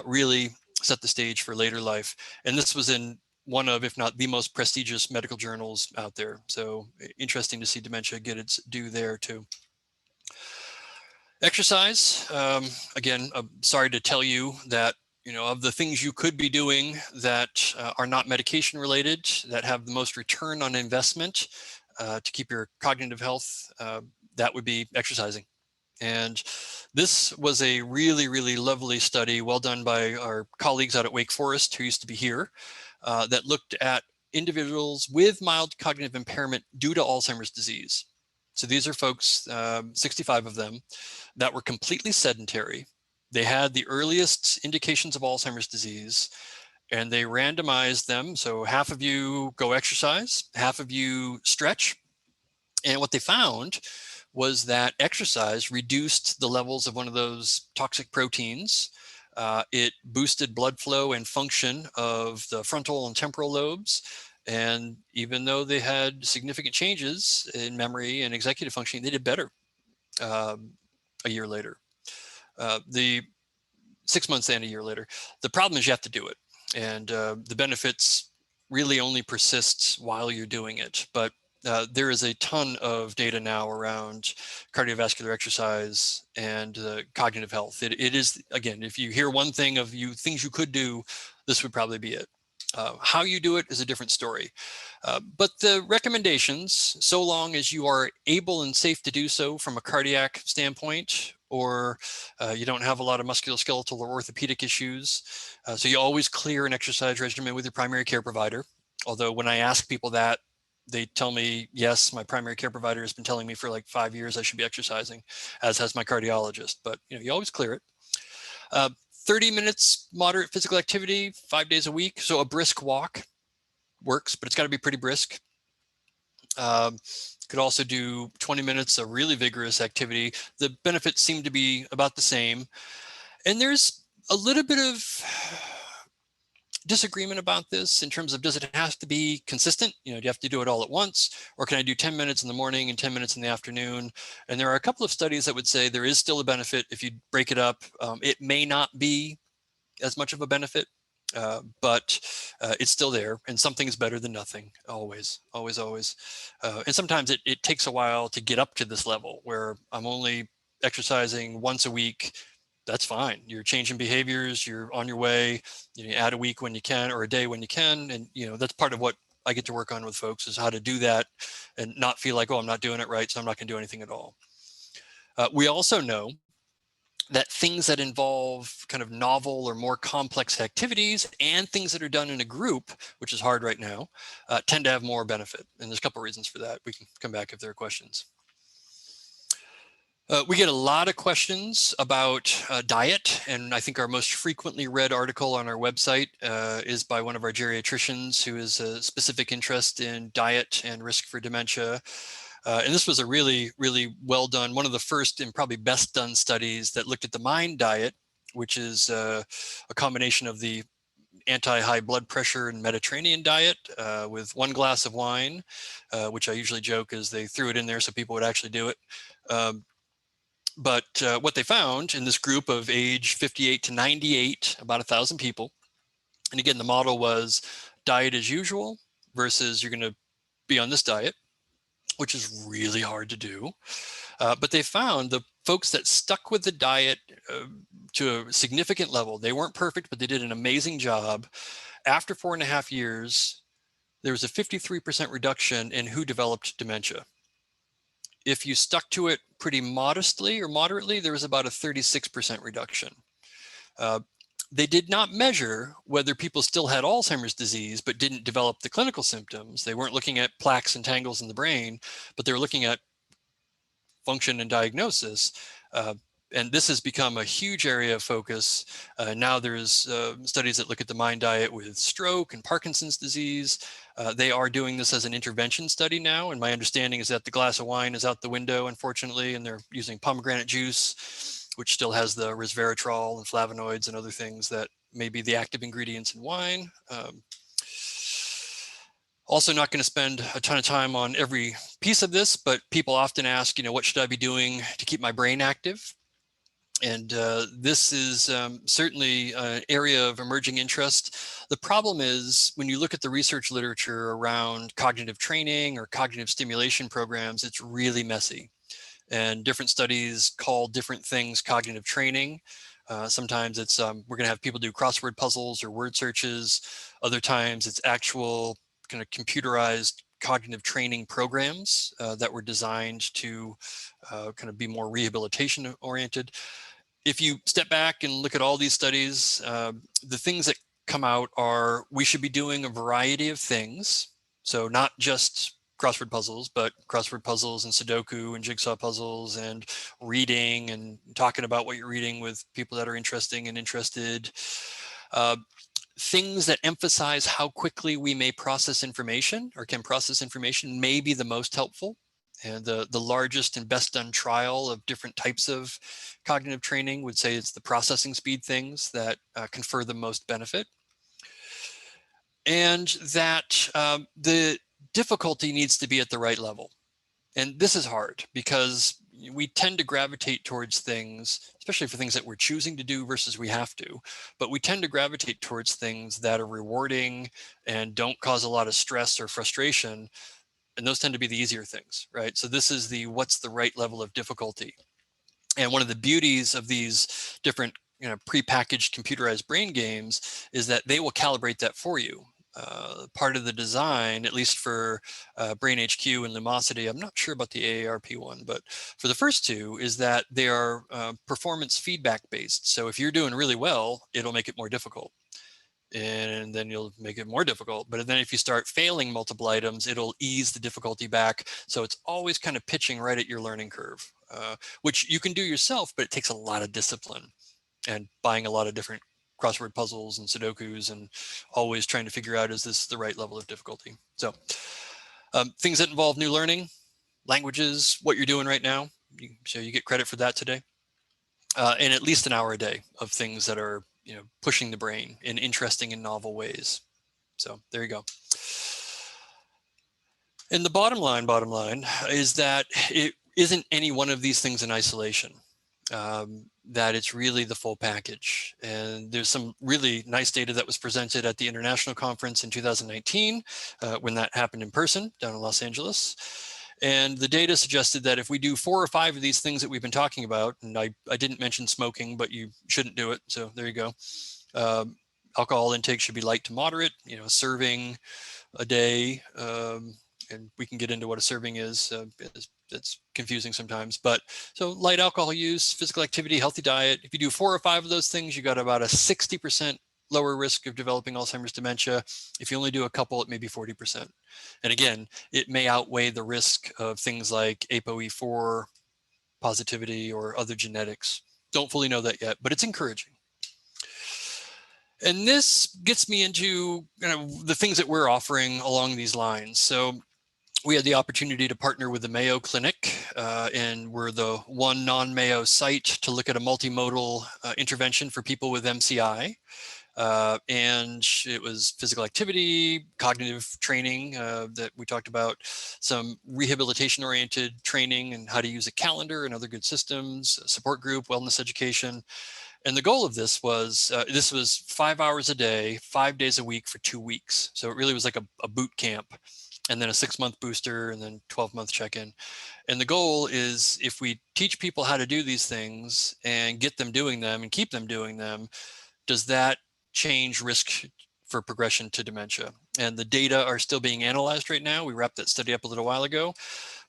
Speaker 2: really set the stage for later life. And this was in one of, if not the most prestigious medical journals out there. So interesting to see dementia get its due there too. Exercise, again, I'm sorry to tell you that, of the things you could be doing that are not medication related, that have the most return on investment to keep your cognitive health, that would be exercising. And this was a really, really lovely study, well done by our colleagues out at Wake Forest, who used to be here, that looked at individuals with mild cognitive impairment due to Alzheimer's disease. So these are folks, 65 of them, that were completely sedentary. They had the earliest indications of Alzheimer's disease, and they randomized them. So half of you go exercise, half of you stretch. And what they found was that exercise reduced the levels of one of those toxic proteins. It boosted blood flow and function of the frontal and temporal lobes. And even though they had significant changes in memory and executive functioning, they did better a year later. The 6 months and a year later. The problem is you have to do it. And the benefits really only persist while you're doing it. But there is a ton of data now around cardiovascular exercise and cognitive health. It is, again, if you hear one thing of things you could do, this would probably be it. How you do it is a different story. But the recommendations, so long as you are able and safe to do so from a cardiac standpoint, or you don't have a lot of musculoskeletal or orthopedic issues. So you always clear an exercise regimen with your primary care provider. Although when I ask people that, they tell me, yes, my primary care provider has been telling me for like 5 years I should be exercising, as has my cardiologist, but you always clear it. 30 minutes moderate physical activity, 5 days a week. So a brisk walk works, but it's got to be pretty brisk. Could also do 20 minutes of really vigorous activity. The benefits seem to be about the same. And there's a little bit of disagreement about this in terms of, does it have to be consistent? Do you have to do it all at once? Or can I do 10 minutes in the morning and 10 minutes in the afternoon? And there are a couple of studies that would say there is still a benefit if you break it up. It may not be as much of a benefit, but it's still there, and something's better than nothing, always, always, always. And sometimes it takes a while to get up to this level where I'm only exercising once a week. That's fine. You're changing behaviors, you're on your way. You add a week when you can, or a day when you can. And that's part of what I get to work on with folks, is how to do that and not feel like, oh, I'm not doing it right, so I'm not going to do anything at all. We also know that things that involve kind of novel or more complex activities and things that are done in a group, which is hard right now, tend to have more benefit. And there's a couple of reasons for that. We can come back if there are questions. We get a lot of questions about diet, and I think our most frequently read article on our website is by one of our geriatricians who has a specific interest in diet and risk for dementia. And this was a really, really well done, one of the first and probably best done studies that looked at the MIND diet, which is a combination of the anti-high blood pressure and Mediterranean diet with 1 glass of wine, which I usually joke is they threw it in there so people would actually do it. But what they found in this group of age 58 to 98, about 1,000 people, and again, the model was diet as usual versus you're going to be on this diet, which is really hard to do. But they found the folks that stuck with the diet to a significant level, they weren't perfect, but they did an amazing job. After 4.5 years, there was a 53% reduction in who developed dementia. If you stuck to it pretty modestly or moderately, there was about a 36% reduction. They did not measure whether people still had Alzheimer's disease but didn't develop the clinical symptoms. They weren't looking at plaques and tangles in the brain, but they were looking at function and diagnosis. And this has become a huge area of focus. Now there's studies that look at the MIND diet with stroke and Parkinson's disease. They are doing this as an intervention study now. And my understanding is that the glass of wine is out the window, unfortunately, and they're using pomegranate juice, which still has the resveratrol and flavonoids and other things that may be the active ingredients in wine. Also not going to spend a ton of time on every piece of this, but people often ask, what should I be doing to keep my brain active? And this is certainly an area of emerging interest. The problem is when you look at the research literature around cognitive training or cognitive stimulation programs, it's really messy. And different studies call different things cognitive training. Sometimes it's we're going to have people do crossword puzzles or word searches. Other times it's actual kind of computerized cognitive training programs that were designed to kind of be more rehabilitation oriented. If you step back and look at all these studies, the things that come out are we should be doing a variety of things. So not just crossword puzzles, but crossword puzzles and Sudoku and jigsaw puzzles and reading and talking about what you're reading with people that are interesting and interested. Things that emphasize how quickly we may process information or can process information may be the most helpful. And the largest and best done trial of different types of cognitive training would say it's the processing speed things that confer the most benefit. And that the difficulty needs to be at the right level. And this is hard because we tend to gravitate towards things, especially for things that we're choosing to do versus we have to, but we tend to gravitate towards things that are rewarding and don't cause a lot of stress or frustration. And those tend to be the easier things, right? So this is the what's the right level of difficulty. And one of the beauties of these different prepackaged computerized brain games is that they will calibrate that for you. Part of the design, at least for Brain HQ and Lumosity, I'm not sure about the AARP one, but for the first two is that they are performance feedback based. So if you're doing really well, it'll make it more difficult. And then you'll make it more difficult. But then if you start failing multiple items, it'll ease the difficulty back. So it's always kind of pitching right at your learning curve, which you can do yourself, but it takes a lot of discipline and buying a lot of different crossword puzzles and Sudokus and always trying to figure out, is this the right level of difficulty? So things that involve new learning, languages, what you're doing right now, so you get credit for that today. And at least an hour a day of things that are pushing the brain in interesting and novel ways. So there you go. And the bottom line is that it isn't any one of these things in isolation. That it's really the full package. And there's some really nice data that was presented at the International Conference in 2019 when that happened in person down in Los Angeles. And the data suggested that if we do 4 or 5 of these things that we've been talking about, and I didn't mention smoking, but you shouldn't do it. So there you go. Alcohol intake should be light to moderate, a serving a day. And we can get into what a serving is. It's confusing sometimes, but so light alcohol use, physical activity, healthy diet. If you do 4 or 5 of those things, you got about a 60% lower risk of developing Alzheimer's dementia. If you only do a couple, it may be 40%. And again, it may outweigh the risk of things like ApoE4 positivity or other genetics. Don't fully know that yet, but it's encouraging. And this gets me into the things that we're offering along these lines. So we had the opportunity to partner with the Mayo Clinic, and we're the one non-Mayo site to look at a multimodal intervention for people with MCI. And it was physical activity, cognitive training that we talked about, some rehabilitation-oriented training and how to use a calendar and other good systems, a support group, wellness education. And the goal of this was 5 hours a day, 5 days a week for 2 weeks. So it really was like a boot camp, and then a 6-month booster, and then 12-month check-in. And the goal is, if we teach people how to do these things and get them doing them and keep them doing them, does that change risk for progression to dementia? And the data are still being analyzed right now. We wrapped that study up a little while ago,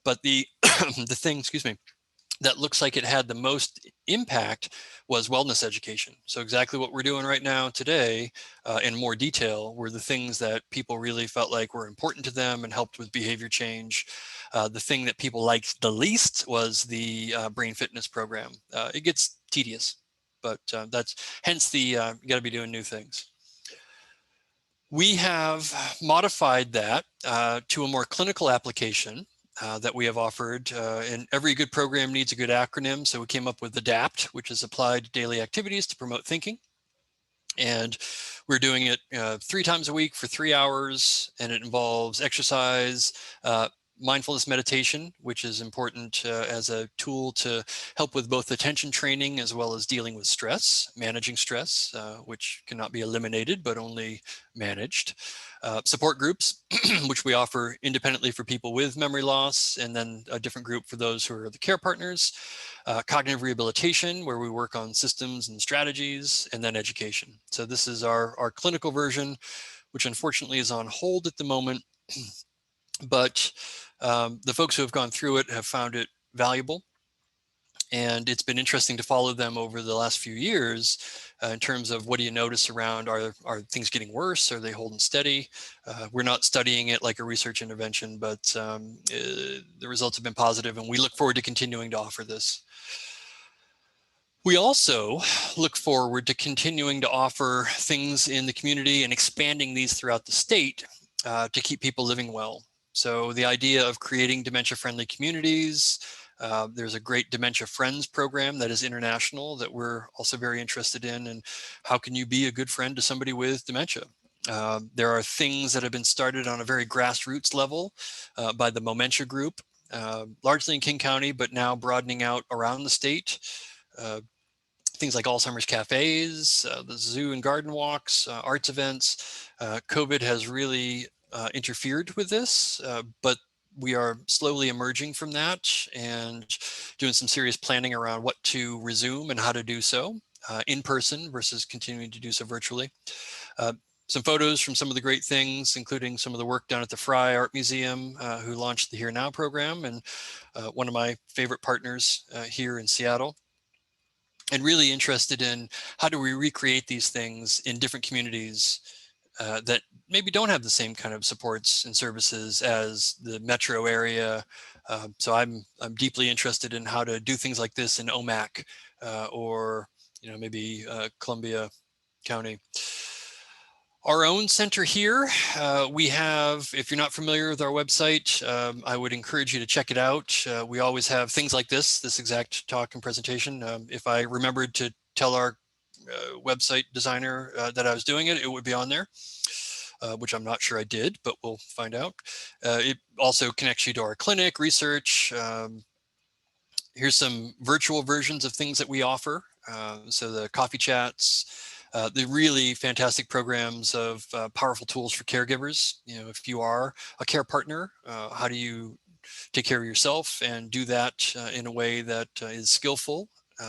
Speaker 2: but the the thing, that looks like it had the most impact was wellness education. So exactly what we're doing right now today in more detail were the things that people really felt like were important to them and helped with behavior change. The thing that people liked the least was the brain fitness program. It gets tedious, but that's hence the you got to be doing new things. We have modified that to a more clinical application that we have offered, and every good program needs a good acronym. So we came up with ADAPT, which is Applied Daily Activities to Promote Thinking. And we're doing it 3 times a week for 3 hours, and it involves exercise, mindfulness meditation, which is important as a tool to help with both attention training as well as dealing with stress, managing stress, which cannot be eliminated, but only managed. Support groups, which we offer independently for people with memory loss, and then a different group for those who are the care partners. Cognitive rehabilitation, where we work on systems and strategies, and then education. So this is our clinical version, which unfortunately is on hold at the moment. But the folks who have gone through it have found it valuable. And it's been interesting to follow them over the last few years in terms of what do you notice around, are things getting worse? Are they holding steady? We're not studying it like a research intervention, but the results have been positive, and we look forward to continuing to offer this. We also look forward to continuing to offer things in the community and expanding these throughout the state to keep people living well. So the idea of creating dementia-friendly communities, there's a great Dementia Friends program that is international that we're also very interested in. And how can you be a good friend to somebody with dementia? There are things that have been started on a very grassroots level by the Momentia Group, largely in King County, but now broadening out around the state. Things like Alzheimer's cafes, the zoo and garden walks, arts events. COVID has really interfered with this, but we are slowly emerging from that and doing some serious planning around what to resume and how to do so in person versus continuing to do so virtually. Some photos from some of the great things, including some of the work done at the Fry Art Museum, who launched the Here Now program, and one of my favorite partners here in Seattle. And really interested in how do we recreate these things in different communities that maybe don't have the same kind of supports and services as the metro area. So I'm deeply interested in how to do things like this in OMAC or maybe Columbia County. Our own center here, we have, if you're not familiar with our website, I would encourage you to check it out. We always have things like this exact talk and presentation. If I remembered to tell our website designer that I was doing it, it would be on there, which I'm not sure I did, but we'll find out. It also connects you to our clinic, research. Here's some virtual versions of things that we offer. So the coffee chats, the really fantastic programs of powerful tools for caregivers. If you are a care partner, how do you take care of yourself and do that in a way that is skillful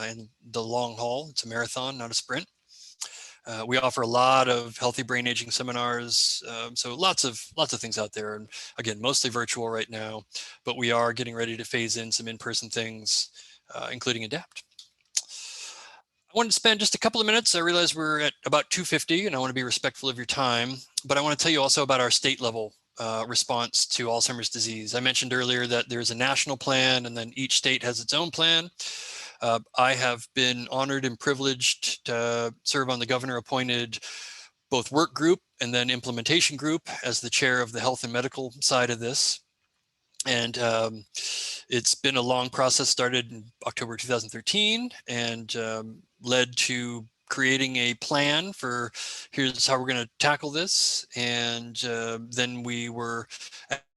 Speaker 2: in the long haul? It's a marathon, not a sprint. We offer a lot of healthy brain aging seminars. So lots of things out there. And again, mostly virtual right now, but we are getting ready to phase in some in-person things, including ADAPT. I wanted to spend just a couple of minutes. I realize we're at about 2:50 and I want to be respectful of your time, but I want to tell you also about our state level response to Alzheimer's disease. I mentioned earlier that there's a national plan and then each state has its own plan. I have been honored and privileged to serve on the governor-appointed both work group and then implementation group as the chair of the health and medical side of this. And it's been a long process, started in October 2013 and led to creating a plan for here's how we're going to tackle this. And then we were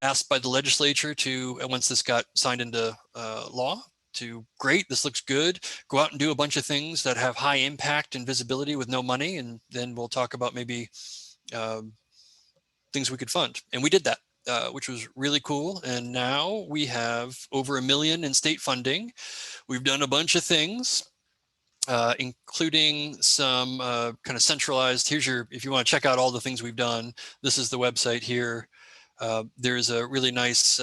Speaker 2: asked by the legislature to, once this got signed into law, to great, this looks good, go out and do a bunch of things that have high impact and visibility with no money. And then we'll talk about maybe things we could fund. And we did that. Which was really cool. And now we have over $1 million in state funding. We've done a bunch of things, including some kind of centralized, here's your, if you want to check out all the things we've done, this is the website here. There's a really nice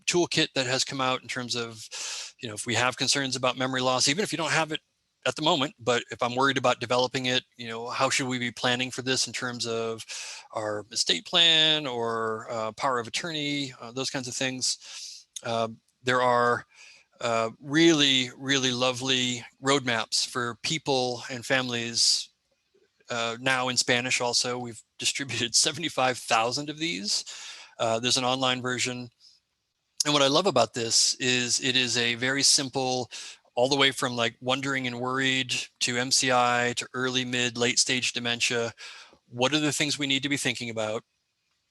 Speaker 2: toolkit that has come out in terms of, you know, if we have concerns about memory loss, even if you don't have it at the moment, but if I'm worried about developing it, you know, how should we be planning for this in terms of our estate plan or power of attorney, those kinds of things. There are really, really lovely roadmaps for people and families now in Spanish also. We've distributed 75,000 of these. There's an online version. And what I love about this is it is a very simple, all the way from like wondering and worried to MCI to early, mid, late stage dementia. What are the things we need to be thinking about?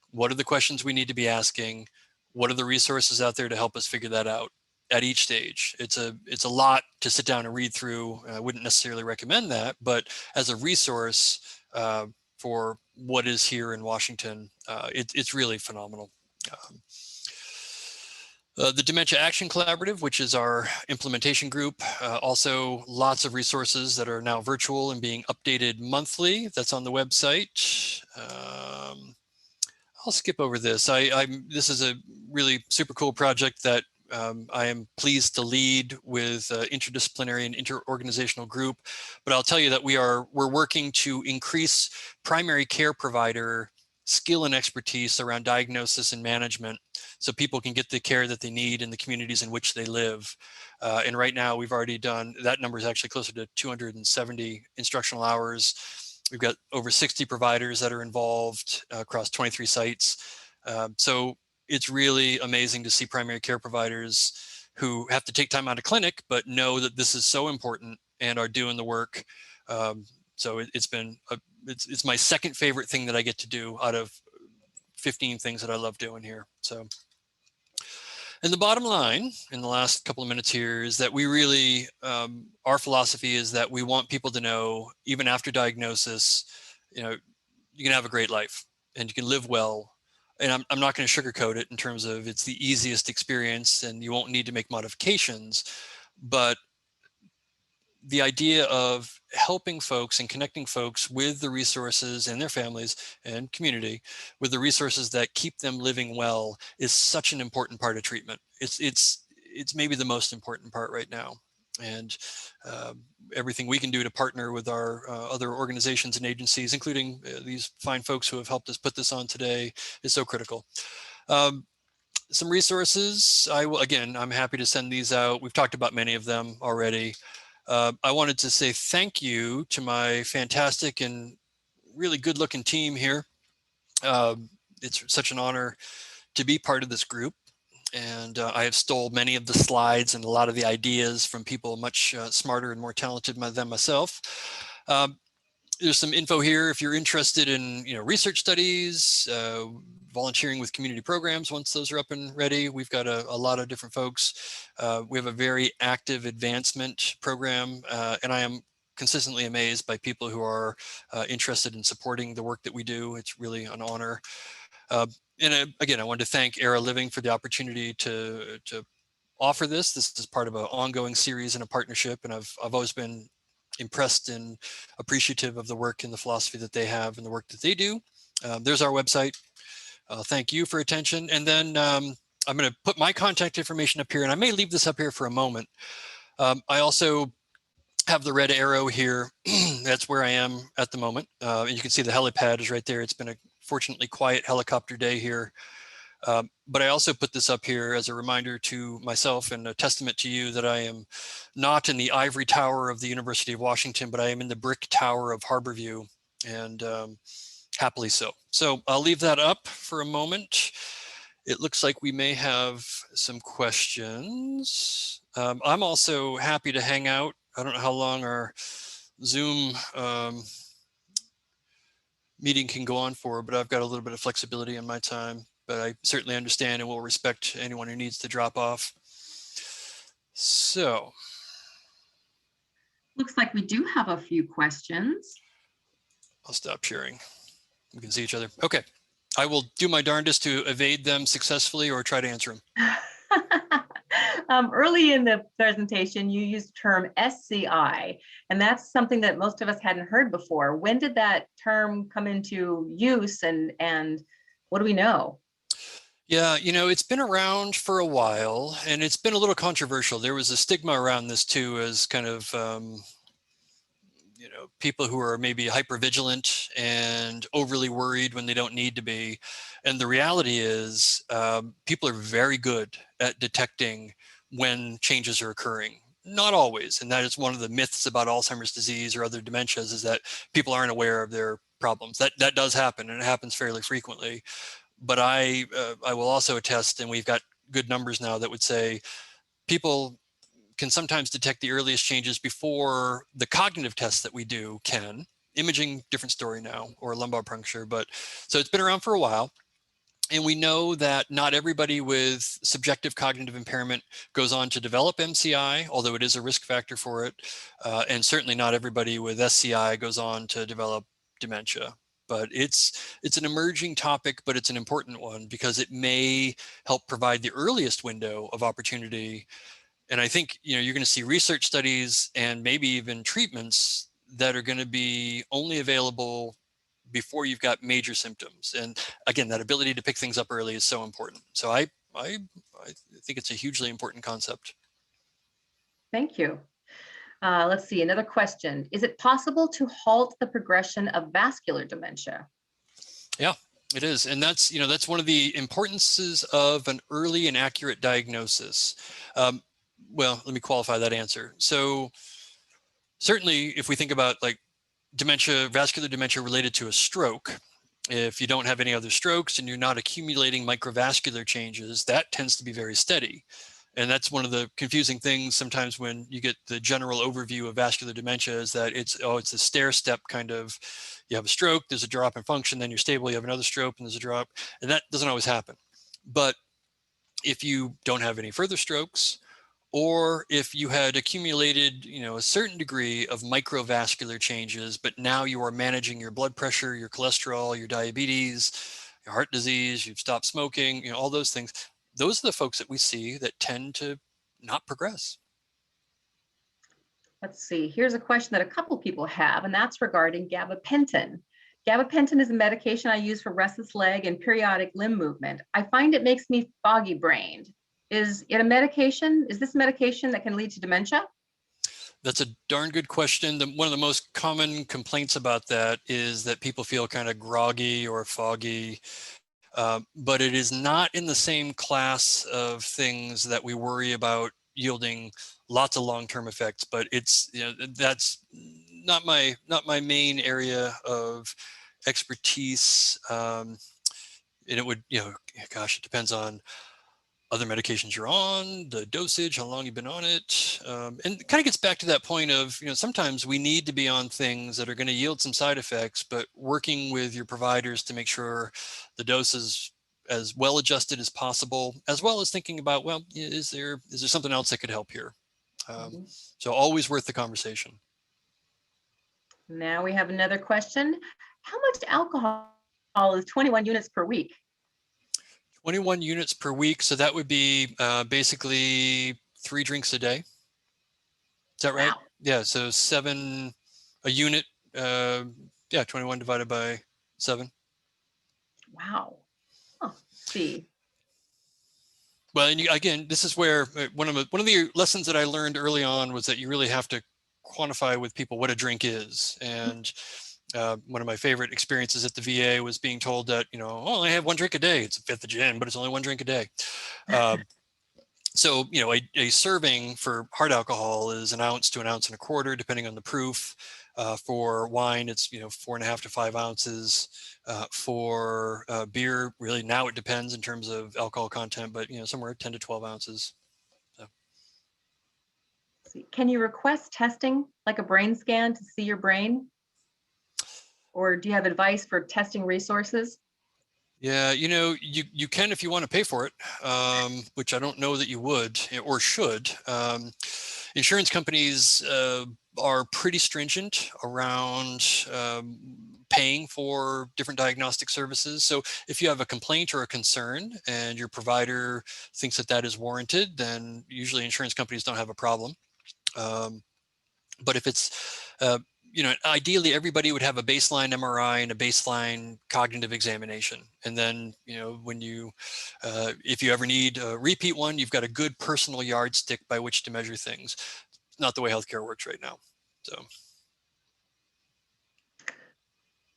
Speaker 2: What are the questions we need to be asking? What are the resources out there to help us figure that out at each stage? It's a lot to sit down and read through. I wouldn't necessarily recommend that, but as a resource for what is here in Washington, it's really phenomenal. The Dementia Action Collaborative, which is our implementation group, also lots of resources that are now virtual and being updated monthly. That's on the website. I'll skip over this. This is a really super cool project that I am pleased to lead with interdisciplinary and interorganizational group. But I'll tell you that we're working to increase primary care provider skill and expertise around diagnosis and management so people can get the care that they need in the communities in which they live. And right now we've already done, that number is actually closer to 270 instructional hours. We've got over 60 providers that are involved across 23 sites. So it's really amazing to see primary care providers who have to take time out of clinic, but know that this is so important and are doing the work. So it's my second favorite thing that I get to do out of 15 things that I love doing here. So, and the bottom line in the last couple of minutes here is that we really, our philosophy is that we want people to know, even after diagnosis, you know, you can have a great life and you can live well. And I'm not going to sugarcoat it in terms of it's the easiest experience and you won't need to make modifications, but the idea of helping folks and connecting folks with the resources and their families and community with the resources that keep them living well is such an important part of treatment. It's maybe the most important part right now. And everything we can do to partner with our other organizations and agencies, including these fine folks who have helped us put this on today, is so critical. Some resources, I'm happy to send these out. We've talked about many of them already. I wanted to say thank you to my fantastic and really good looking team here. It's such an honor to be part of this group. And I have stole many of the slides and a lot of the ideas from people much smarter and more talented than myself. There's some info here if you're interested in research studies, volunteering with community programs. Once those are up and ready, we've got a lot of different folks. We have a very active advancement program, and I am consistently amazed by people who are interested in supporting the work that we do. It's really an honor. And again, I wanted to thank Era Living for the opportunity to offer this. This is part of an ongoing series and a partnership, and I've always been impressed and appreciative of the work and the philosophy that they have and the work that they do. There's our website. Thank you for attention. And then I'm going to put my contact information up here, and I may leave this up here for a moment. I also have the red arrow here. That's where I am at the moment. And you can see the helipad is right there. It's been a fortunately quiet helicopter day here. But I also put this up here as a reminder to myself and a testament to you that I am not in the ivory tower of the University of Washington, but I am in the brick tower of Harborview, and happily so. So I'll leave that up for a moment. It looks like we may have some questions. I'm also happy to hang out. I don't know how long our Zoom meeting can go on for, but I've got a little bit of flexibility in my time, but I certainly understand and will respect anyone who needs to drop off. So.
Speaker 1: Looks like we do have a few questions.
Speaker 2: I'll stop sharing. We can see each other. Okay. I will do my darndest to evade them successfully or try to answer them.
Speaker 1: Early in the presentation, you used the term SCI, and that's something that most of us hadn't heard before. When did that term come into use, and what do we know?
Speaker 2: Yeah, it's been around for a while, and it's been a little controversial. There was a stigma around this too, as kind of people who are maybe hypervigilant and overly worried when they don't need to be. And the reality is people are very good at detecting when changes are occurring. Not always. And that is one of the myths about Alzheimer's disease or other dementias, is that people aren't aware of their problems. That does happen, and it happens fairly frequently. But I will also attest, and we've got good numbers now that would say people can sometimes detect the earliest changes before the cognitive tests that we do can. Imaging, different story now, or lumbar puncture. But so it's been around for a while. And we know that not everybody with subjective cognitive impairment goes on to develop MCI, although it is a risk factor for it. And certainly not everybody with SCI goes on to develop dementia. But it's an emerging topic, but it's an important one because it may help provide the earliest window of opportunity. And I think you're going to see research studies and maybe even treatments that are going to be only available before you've got major symptoms. And again, that ability to pick things up early is so important. So I think it's a hugely important concept.
Speaker 1: Thank you. Let's see, another question. Is it possible to halt the progression of vascular dementia?
Speaker 2: Yeah, it is. And that's one of the importances of an early and accurate diagnosis. Well, let me qualify that answer. So certainly if we think about like dementia, vascular dementia related to a stroke, if you don't have any other strokes and you're not accumulating microvascular changes, that tends to be very steady. And that's one of the confusing things sometimes when you get the general overview of vascular dementia, is that it's a stair step kind of, you have a stroke, there's a drop in function, then you're stable, you have another stroke and there's a drop, and that doesn't always happen. But if you don't have any further strokes, or if you had accumulated, a certain degree of microvascular changes, but now you are managing your blood pressure, your cholesterol, your diabetes, your heart disease, you've stopped smoking, all those things, those are the folks that we see that tend to not progress.
Speaker 1: Let's see, here's a question that a couple people have, and that's regarding gabapentin. Gabapentin is a medication I use for restless leg and periodic limb movement. I find it makes me foggy brained. Is it a medication? Is this medication that can lead to dementia?
Speaker 2: That's a darn good question. One of the most common complaints about that is that people feel kind of groggy or foggy, but it is not in the same class of things that we worry about yielding lots of long-term effects. But it's, that's not my main area of expertise. And it would, gosh, it depends on other medications you're on, the dosage, how long you've been on it. And it kind of gets back to that point of, sometimes we need to be on things that are going to yield some side effects, but working with your providers to make sure the dose is as well adjusted as possible, as well as thinking about, well, is there something else that could help here? So always worth the conversation.
Speaker 1: Now we have another question. How much alcohol is 21 units per week?
Speaker 2: 21 units per week. So that would be basically 3 drinks a day. Is that right? Wow. Yeah. So 7 a unit. 21 divided by 7.
Speaker 1: Wow. Oh, see.
Speaker 2: Well, and again, this is where one of the lessons that I learned early on was that you really have to quantify with people what a drink is. And One of my favorite experiences at the VA was being told that, oh, I have 1 drink a day. It's a fifth of gin, but it's only 1 drink a day. So, a serving for hard alcohol is 1 ounce to 1.25 ounces, depending on the proof. For wine, it's 4.5 to 5 ounces. For beer, really now it depends in terms of alcohol content, but somewhere 10 to 12 ounces. So.
Speaker 1: Can you request testing like a brain scan to see your brain? Or do you have advice for testing resources?
Speaker 2: Yeah, you can if you want to pay for it, which I don't know that you would or should. Insurance companies are pretty stringent around paying for different diagnostic services. So if you have a complaint or a concern and your provider thinks that that is warranted, then usually insurance companies don't have a problem. But if it's ideally everybody would have a baseline MRI and a baseline cognitive examination. And then, when if you ever need a repeat one, you've got a good personal yardstick by which to measure things. Not the way healthcare works right now. So.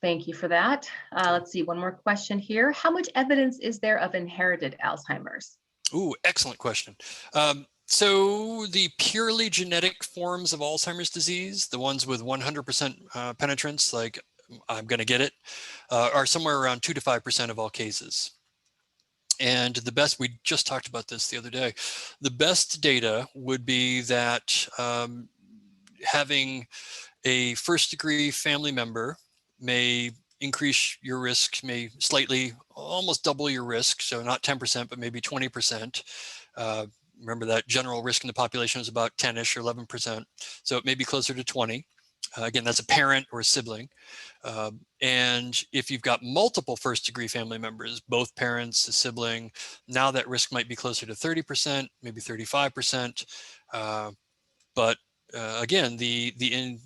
Speaker 1: Thank you for that. Let's see, one more question here. How much evidence is there of inherited Alzheimer's?
Speaker 2: Ooh, excellent question. So the purely genetic forms of Alzheimer's disease, the ones with 100% penetrance, like I'm going to get it, are somewhere around 2 to 5% of all cases. And the best, we just talked about this the other day, the best data would be that having a first-degree family member may increase your risk, may slightly, almost double your risk, so not 10%, but maybe 20%. Remember that general risk in the population is about 10-ish or 11%. So it may be closer to 20. Again, that's a parent or a sibling. And if you've got multiple first-degree family members, both parents, a sibling, now that risk might be closer to 30%, maybe 35%. But again, the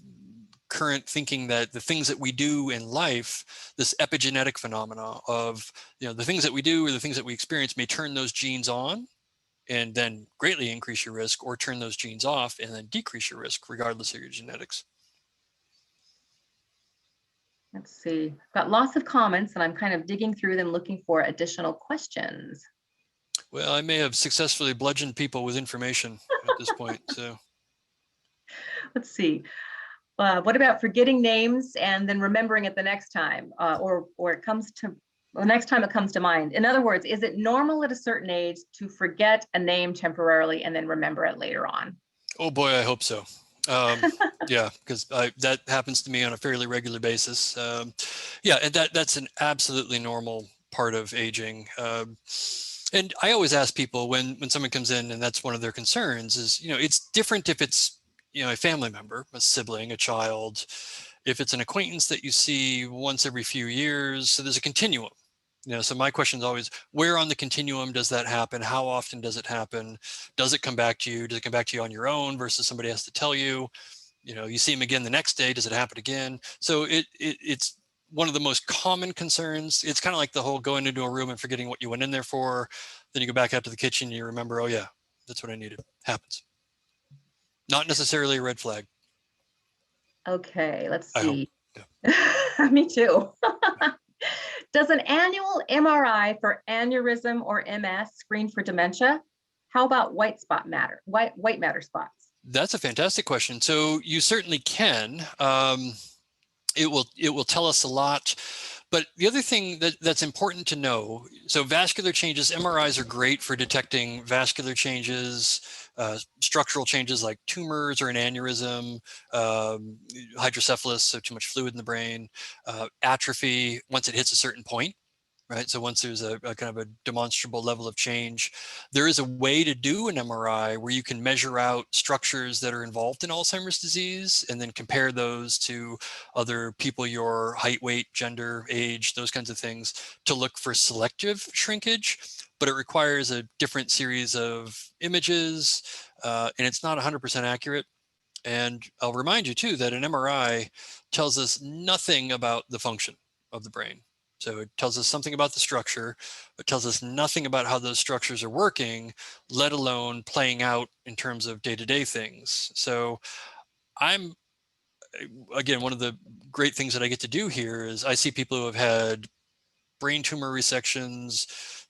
Speaker 2: current thinking that the things that we do in life, this epigenetic phenomena of, the things that we do or the things that we experience may turn those genes on and then greatly increase your risk, or turn those genes off and then decrease your risk regardless of your genetics.
Speaker 1: Let's see, got lots of comments and I'm kind of digging through them looking for additional questions.
Speaker 2: Well, I may have successfully bludgeoned people with information at this point, so.
Speaker 1: Let's see. What about forgetting names and then remembering it the next time, or it comes to the next time it comes to mind? In other words, is it normal at a certain age to forget a name temporarily and then remember it later on?
Speaker 2: Oh boy, I hope so. Yeah, because that happens to me on a fairly regular basis. Yeah, and that's an absolutely normal part of aging. And I always ask people when someone comes in and that's one of their concerns is, it's different if it's, a family member, a sibling, a child, if it's an acquaintance that you see once every few years. So there's a continuum. So my question is always, where on the continuum does that happen? How often does it happen? Does it come back to you? Does it come back to you on your own versus somebody has to tell you? You see them again the next day. Does it happen again? So it's one of the most common concerns. It's kind of like the whole going into a room and forgetting what you went in there for. Then you go back out to the kitchen and you remember, oh yeah, that's what I needed. Happens. Not necessarily a red flag.
Speaker 1: Okay, let's
Speaker 2: I
Speaker 1: see.
Speaker 2: hope. Yeah.
Speaker 1: Me too. Does an annual MRI for aneurysm or MS screen for dementia? How about white matter spots?
Speaker 2: That's a fantastic question. So you certainly can. It will tell us a lot. But the other thing that's important to know, so vascular changes, MRIs are great for detecting vascular changes, structural changes like tumors or an aneurysm, hydrocephalus, so too much fluid in the brain, atrophy once it hits a certain point. Right. So once there's a kind of a demonstrable level of change, there is a way to do an MRI where you can measure out structures that are involved in Alzheimer's disease and then compare those to other people, your height, weight, gender, age, those kinds of things, to look for selective shrinkage. But it requires a different series of images and it's not 100% accurate. And I'll remind you too that an MRI tells us nothing about the function of the brain. So it tells us something about the structure, but tells us nothing about how those structures are working, let alone playing out in terms of day-to-day things. So I'm again, one of the great things that I get to do here is I see people who have had brain tumor resections,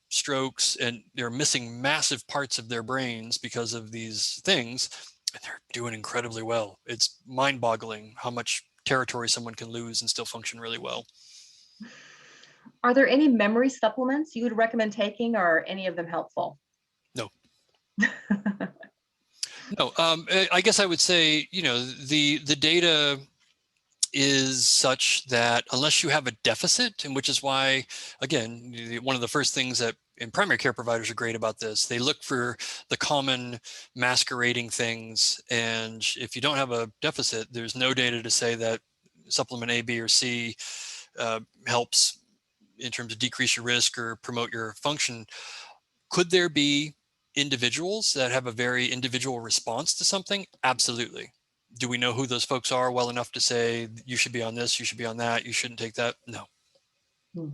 Speaker 2: strokes, and they're missing massive parts of their brains because of these things, and they're doing incredibly well. It's mind-boggling how much territory someone can lose and still function really well.
Speaker 1: Are there any memory supplements you would recommend taking, or are any of them helpful?
Speaker 2: No. No, I guess I would say, the data is such that unless you have a deficit, and which is why, again, one of the first things that and primary care providers are great about this, they look for the common masquerading things. And if you don't have a deficit, there's no data to say that supplement A, B, or C helps in terms of decrease your risk or promote your function. Could there be individuals that have a very individual response to something? Absolutely. Do we know who those folks are well enough to say you should be on this, you should be on that, you shouldn't take that? No, no,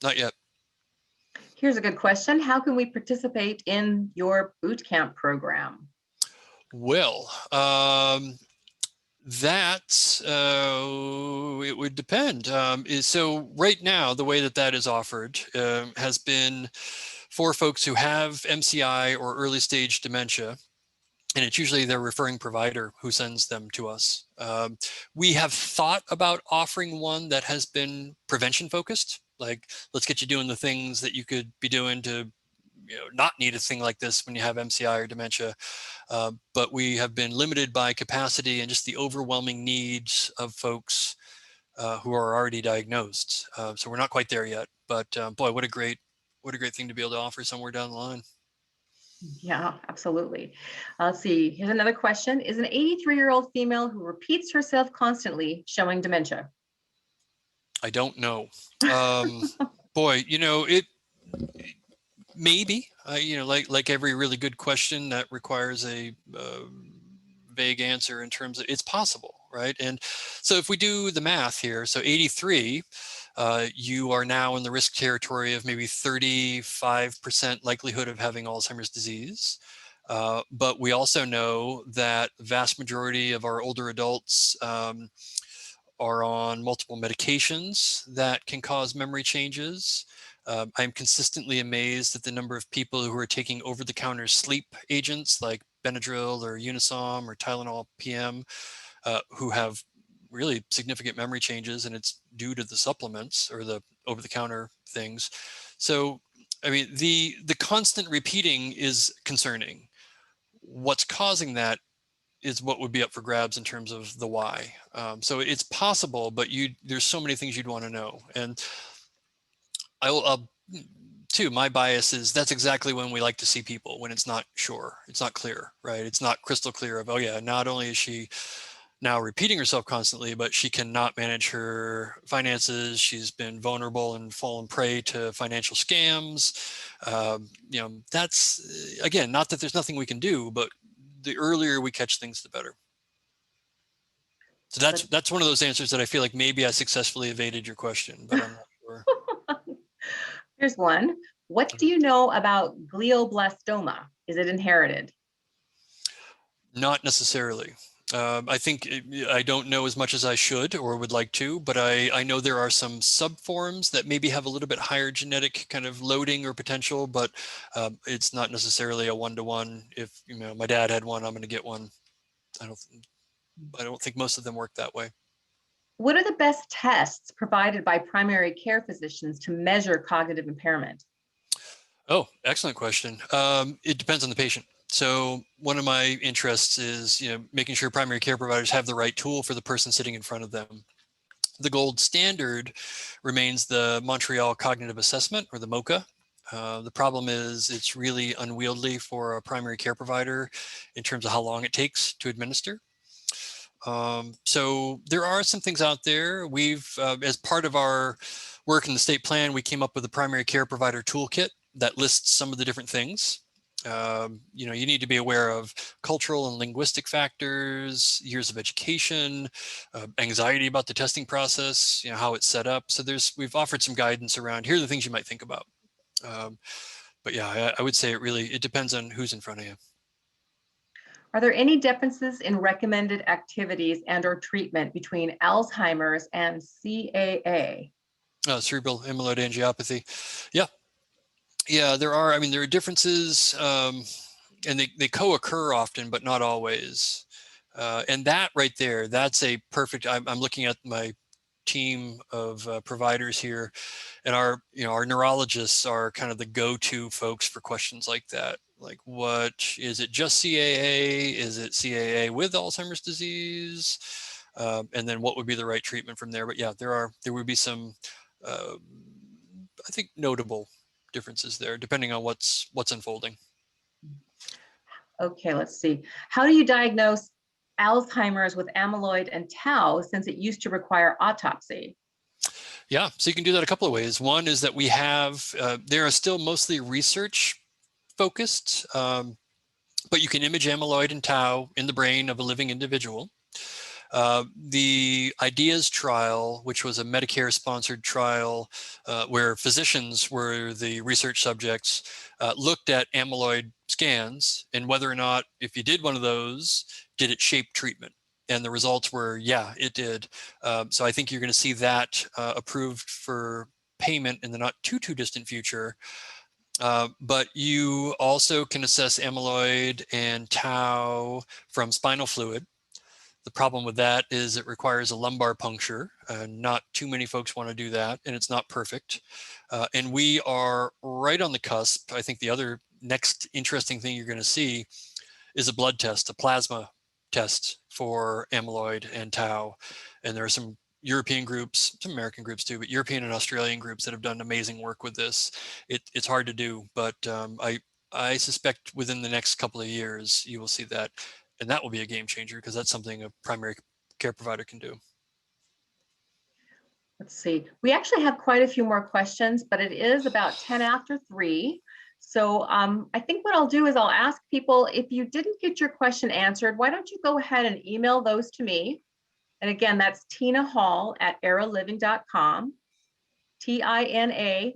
Speaker 2: not yet.
Speaker 1: Here's a good question. How can we participate in your boot camp program?
Speaker 2: Well, it would depend. So right now, the way that is offered has been for folks who have MCI or early stage dementia, and it's usually their referring provider who sends them to us. We have thought about offering one that has been prevention focused, like let's get you doing the things that you could be doing to not need a thing like this when you have MCI or dementia. But we have been limited by capacity and just the overwhelming needs of folks who are already diagnosed. So we're not quite there yet, but boy, what a great thing to be able to offer somewhere down the line.
Speaker 1: Yeah, absolutely. Let's see. Here's another question. Is an 83-year-old female who repeats herself constantly showing dementia?
Speaker 2: I don't know. Boy, it maybe, like every really good question that requires a vague answer in terms of it's possible, right? And so if we do the math here, so 83, you are now in the risk territory of maybe 35% likelihood of having Alzheimer's disease. But we also know that the vast majority of our older adults are on multiple medications that can cause memory changes. I'm consistently amazed at the number of people who are taking over-the-counter sleep agents like Benadryl or Unisom or Tylenol PM who have really significant memory changes, and it's due to the supplements or the over-the-counter things. So, I mean, the constant repeating is concerning. What's causing that is what would be up for grabs in terms of the why. So it's possible, but there's so many things you'd want to know. And I'll too, my bias is that's exactly when we like to see people, when it's not sure, it's not clear, right? It's not crystal clear of, oh yeah, not only is she now repeating herself constantly, but she cannot manage her finances. She's been vulnerable and fallen prey to financial scams. That's, again, not that there's nothing we can do, but the earlier we catch things, the better. So that's one of those answers that I feel like maybe I successfully evaded your question, but I'm not sure.
Speaker 1: Here's one. What do you know about glioblastoma? Is it inherited?
Speaker 2: Not necessarily. I think I don't know as much as I should or would like to, but I know there are some subforms that maybe have a little bit higher genetic kind of loading or potential, but it's not necessarily a one-to-one. If my dad had one, I'm going to get one. I don't think most of them work that way.
Speaker 1: What are the best tests provided by primary care physicians to measure cognitive impairment?
Speaker 2: Oh, excellent question. It depends on the patient. So one of my interests is, making sure primary care providers have the right tool for the person sitting in front of them. The gold standard remains the Montreal Cognitive Assessment, or the MoCA. The problem is it's really unwieldy for a primary care provider in terms of how long it takes to administer. So there are some things out there. We've, as part of our work in the state plan, we came up with a primary care provider toolkit that lists some of the different things. You need to be aware of cultural and linguistic factors, years of education, anxiety about the testing process, how it's set up. So we've offered some guidance around, here are the things you might think about. But yeah, I would say it depends on who's in front of you.
Speaker 1: Are there any differences in recommended activities and or treatment between Alzheimer's and CAA?
Speaker 2: Cerebral amyloid angiopathy. Yeah, there are. I mean, there are differences, and they co-occur often, but not always. And that right there, that's a perfect. I'm looking at my team of providers here, and our neurologists are kind of the go-to folks for questions like that. Like, what is it? Just CAA? Is it CAA with Alzheimer's disease? And then what would be the right treatment from there? But yeah, there would be some, I think, notable differences there, depending on what's unfolding.
Speaker 1: Okay, let's see. How do you diagnose Alzheimer's with amyloid and tau, since it used to require autopsy?
Speaker 2: Yeah, so you can do that a couple of ways. One is that we have, there are still mostly research focused, but you can image amyloid and tau in the brain of a living individual. The IDEAS trial, which was a Medicare-sponsored trial where physicians were the research subjects, looked at amyloid scans and whether or not, if you did one of those, did it shape treatment? And the results were, yeah, it did. So I think you're going to see that approved for payment in the not too distant future. But you also can assess amyloid and tau from spinal fluid. The problem with that is it requires a lumbar puncture. Not too many folks want to do that, and it's not perfect. And we are right on the cusp. I think the other next interesting thing you're going to see is a blood test, a plasma test for amyloid and tau. And there are some European groups, some American groups too, but European and Australian groups that have done amazing work with this. It's hard to do, but I suspect within the next couple of years, you will see that. And that will be a game changer because that's something a primary care provider can do.
Speaker 1: Let's see. We actually have quite a few more questions, but it is about 10 after 3. So I think what I'll do is I'll ask people, if you didn't get your question answered, why don't you go ahead and email those to me? And again, that's Tina Hall at eraliving.com, TINA.HALL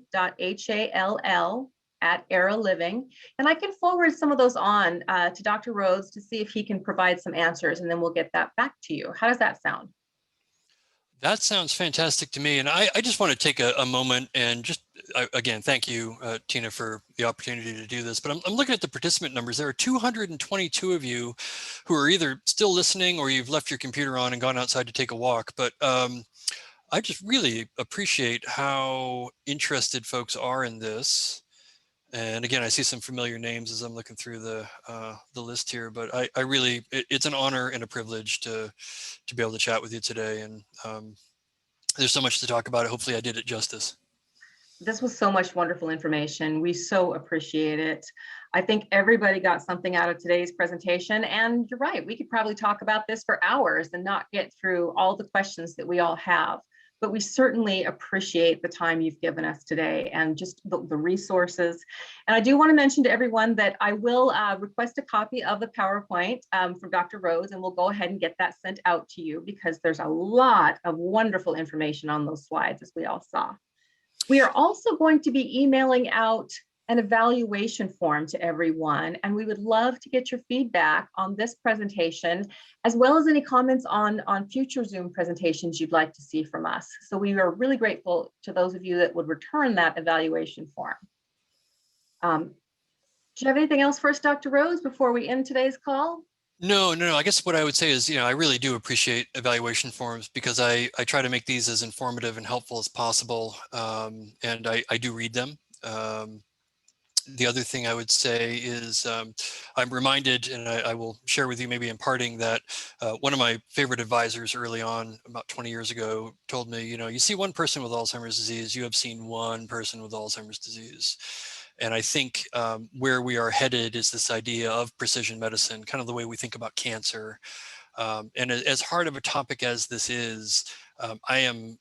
Speaker 1: at eraliving. And I can forward some of those on to Dr. Rhoads to see if he can provide some answers, and then we'll get that back to you. How does that sound?
Speaker 2: That sounds fantastic to me. And I just want to take a moment and just, again, thank you, Tina, for the opportunity to do this. But I'm looking at the participant numbers. There are 222 of you who are either still listening or you've left your computer on and gone outside to take a walk. But I just really appreciate how interested folks are in this. And again, I see some familiar names as I'm looking through the list here, but I really, it's an honor and a privilege to be able to chat with you today. And there's so much to talk about. Hopefully I did it justice.
Speaker 1: This was so much wonderful information. We so appreciate it. I think everybody got something out of today's presentation, and you're right, we could probably talk about this for hours and not get through all the questions that we all have. But we certainly appreciate the time you've given us today and just the resources. And I do want to mention to everyone that I will request a copy of the PowerPoint from Dr. Rhoads, and we'll go ahead and get that sent out to you because there's a lot of wonderful information on those slides, as we all saw. We are also going to be emailing out an evaluation form to everyone, and we would love to get your feedback on this presentation, as well as any comments on future Zoom presentations you'd like to see from us. So we are really grateful to those of you that would return that evaluation form. Do you have anything else for us, Dr. Rhoads, before we end today's call?
Speaker 2: No. I guess what I would say is, I really do appreciate evaluation forms because I try to make these as informative and helpful as possible. And I do read them. The other thing I would say is I'm reminded, and I will share with you maybe in parting, that one of my favorite advisors early on, about 20 years ago, told me, you see one person with Alzheimer's disease, you have seen one person with Alzheimer's disease. And I think where we are headed is this idea of precision medicine, kind of the way we think about cancer. And as hard of a topic as this is, I am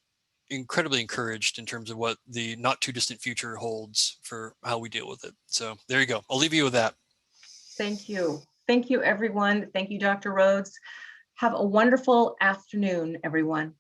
Speaker 2: incredibly encouraged in terms of what the not too distant future holds for how we deal with it. So there you go. I'll leave you with that.
Speaker 1: Thank you. Thank you, everyone. Thank you, Dr. Rhoads. Have a wonderful afternoon, everyone.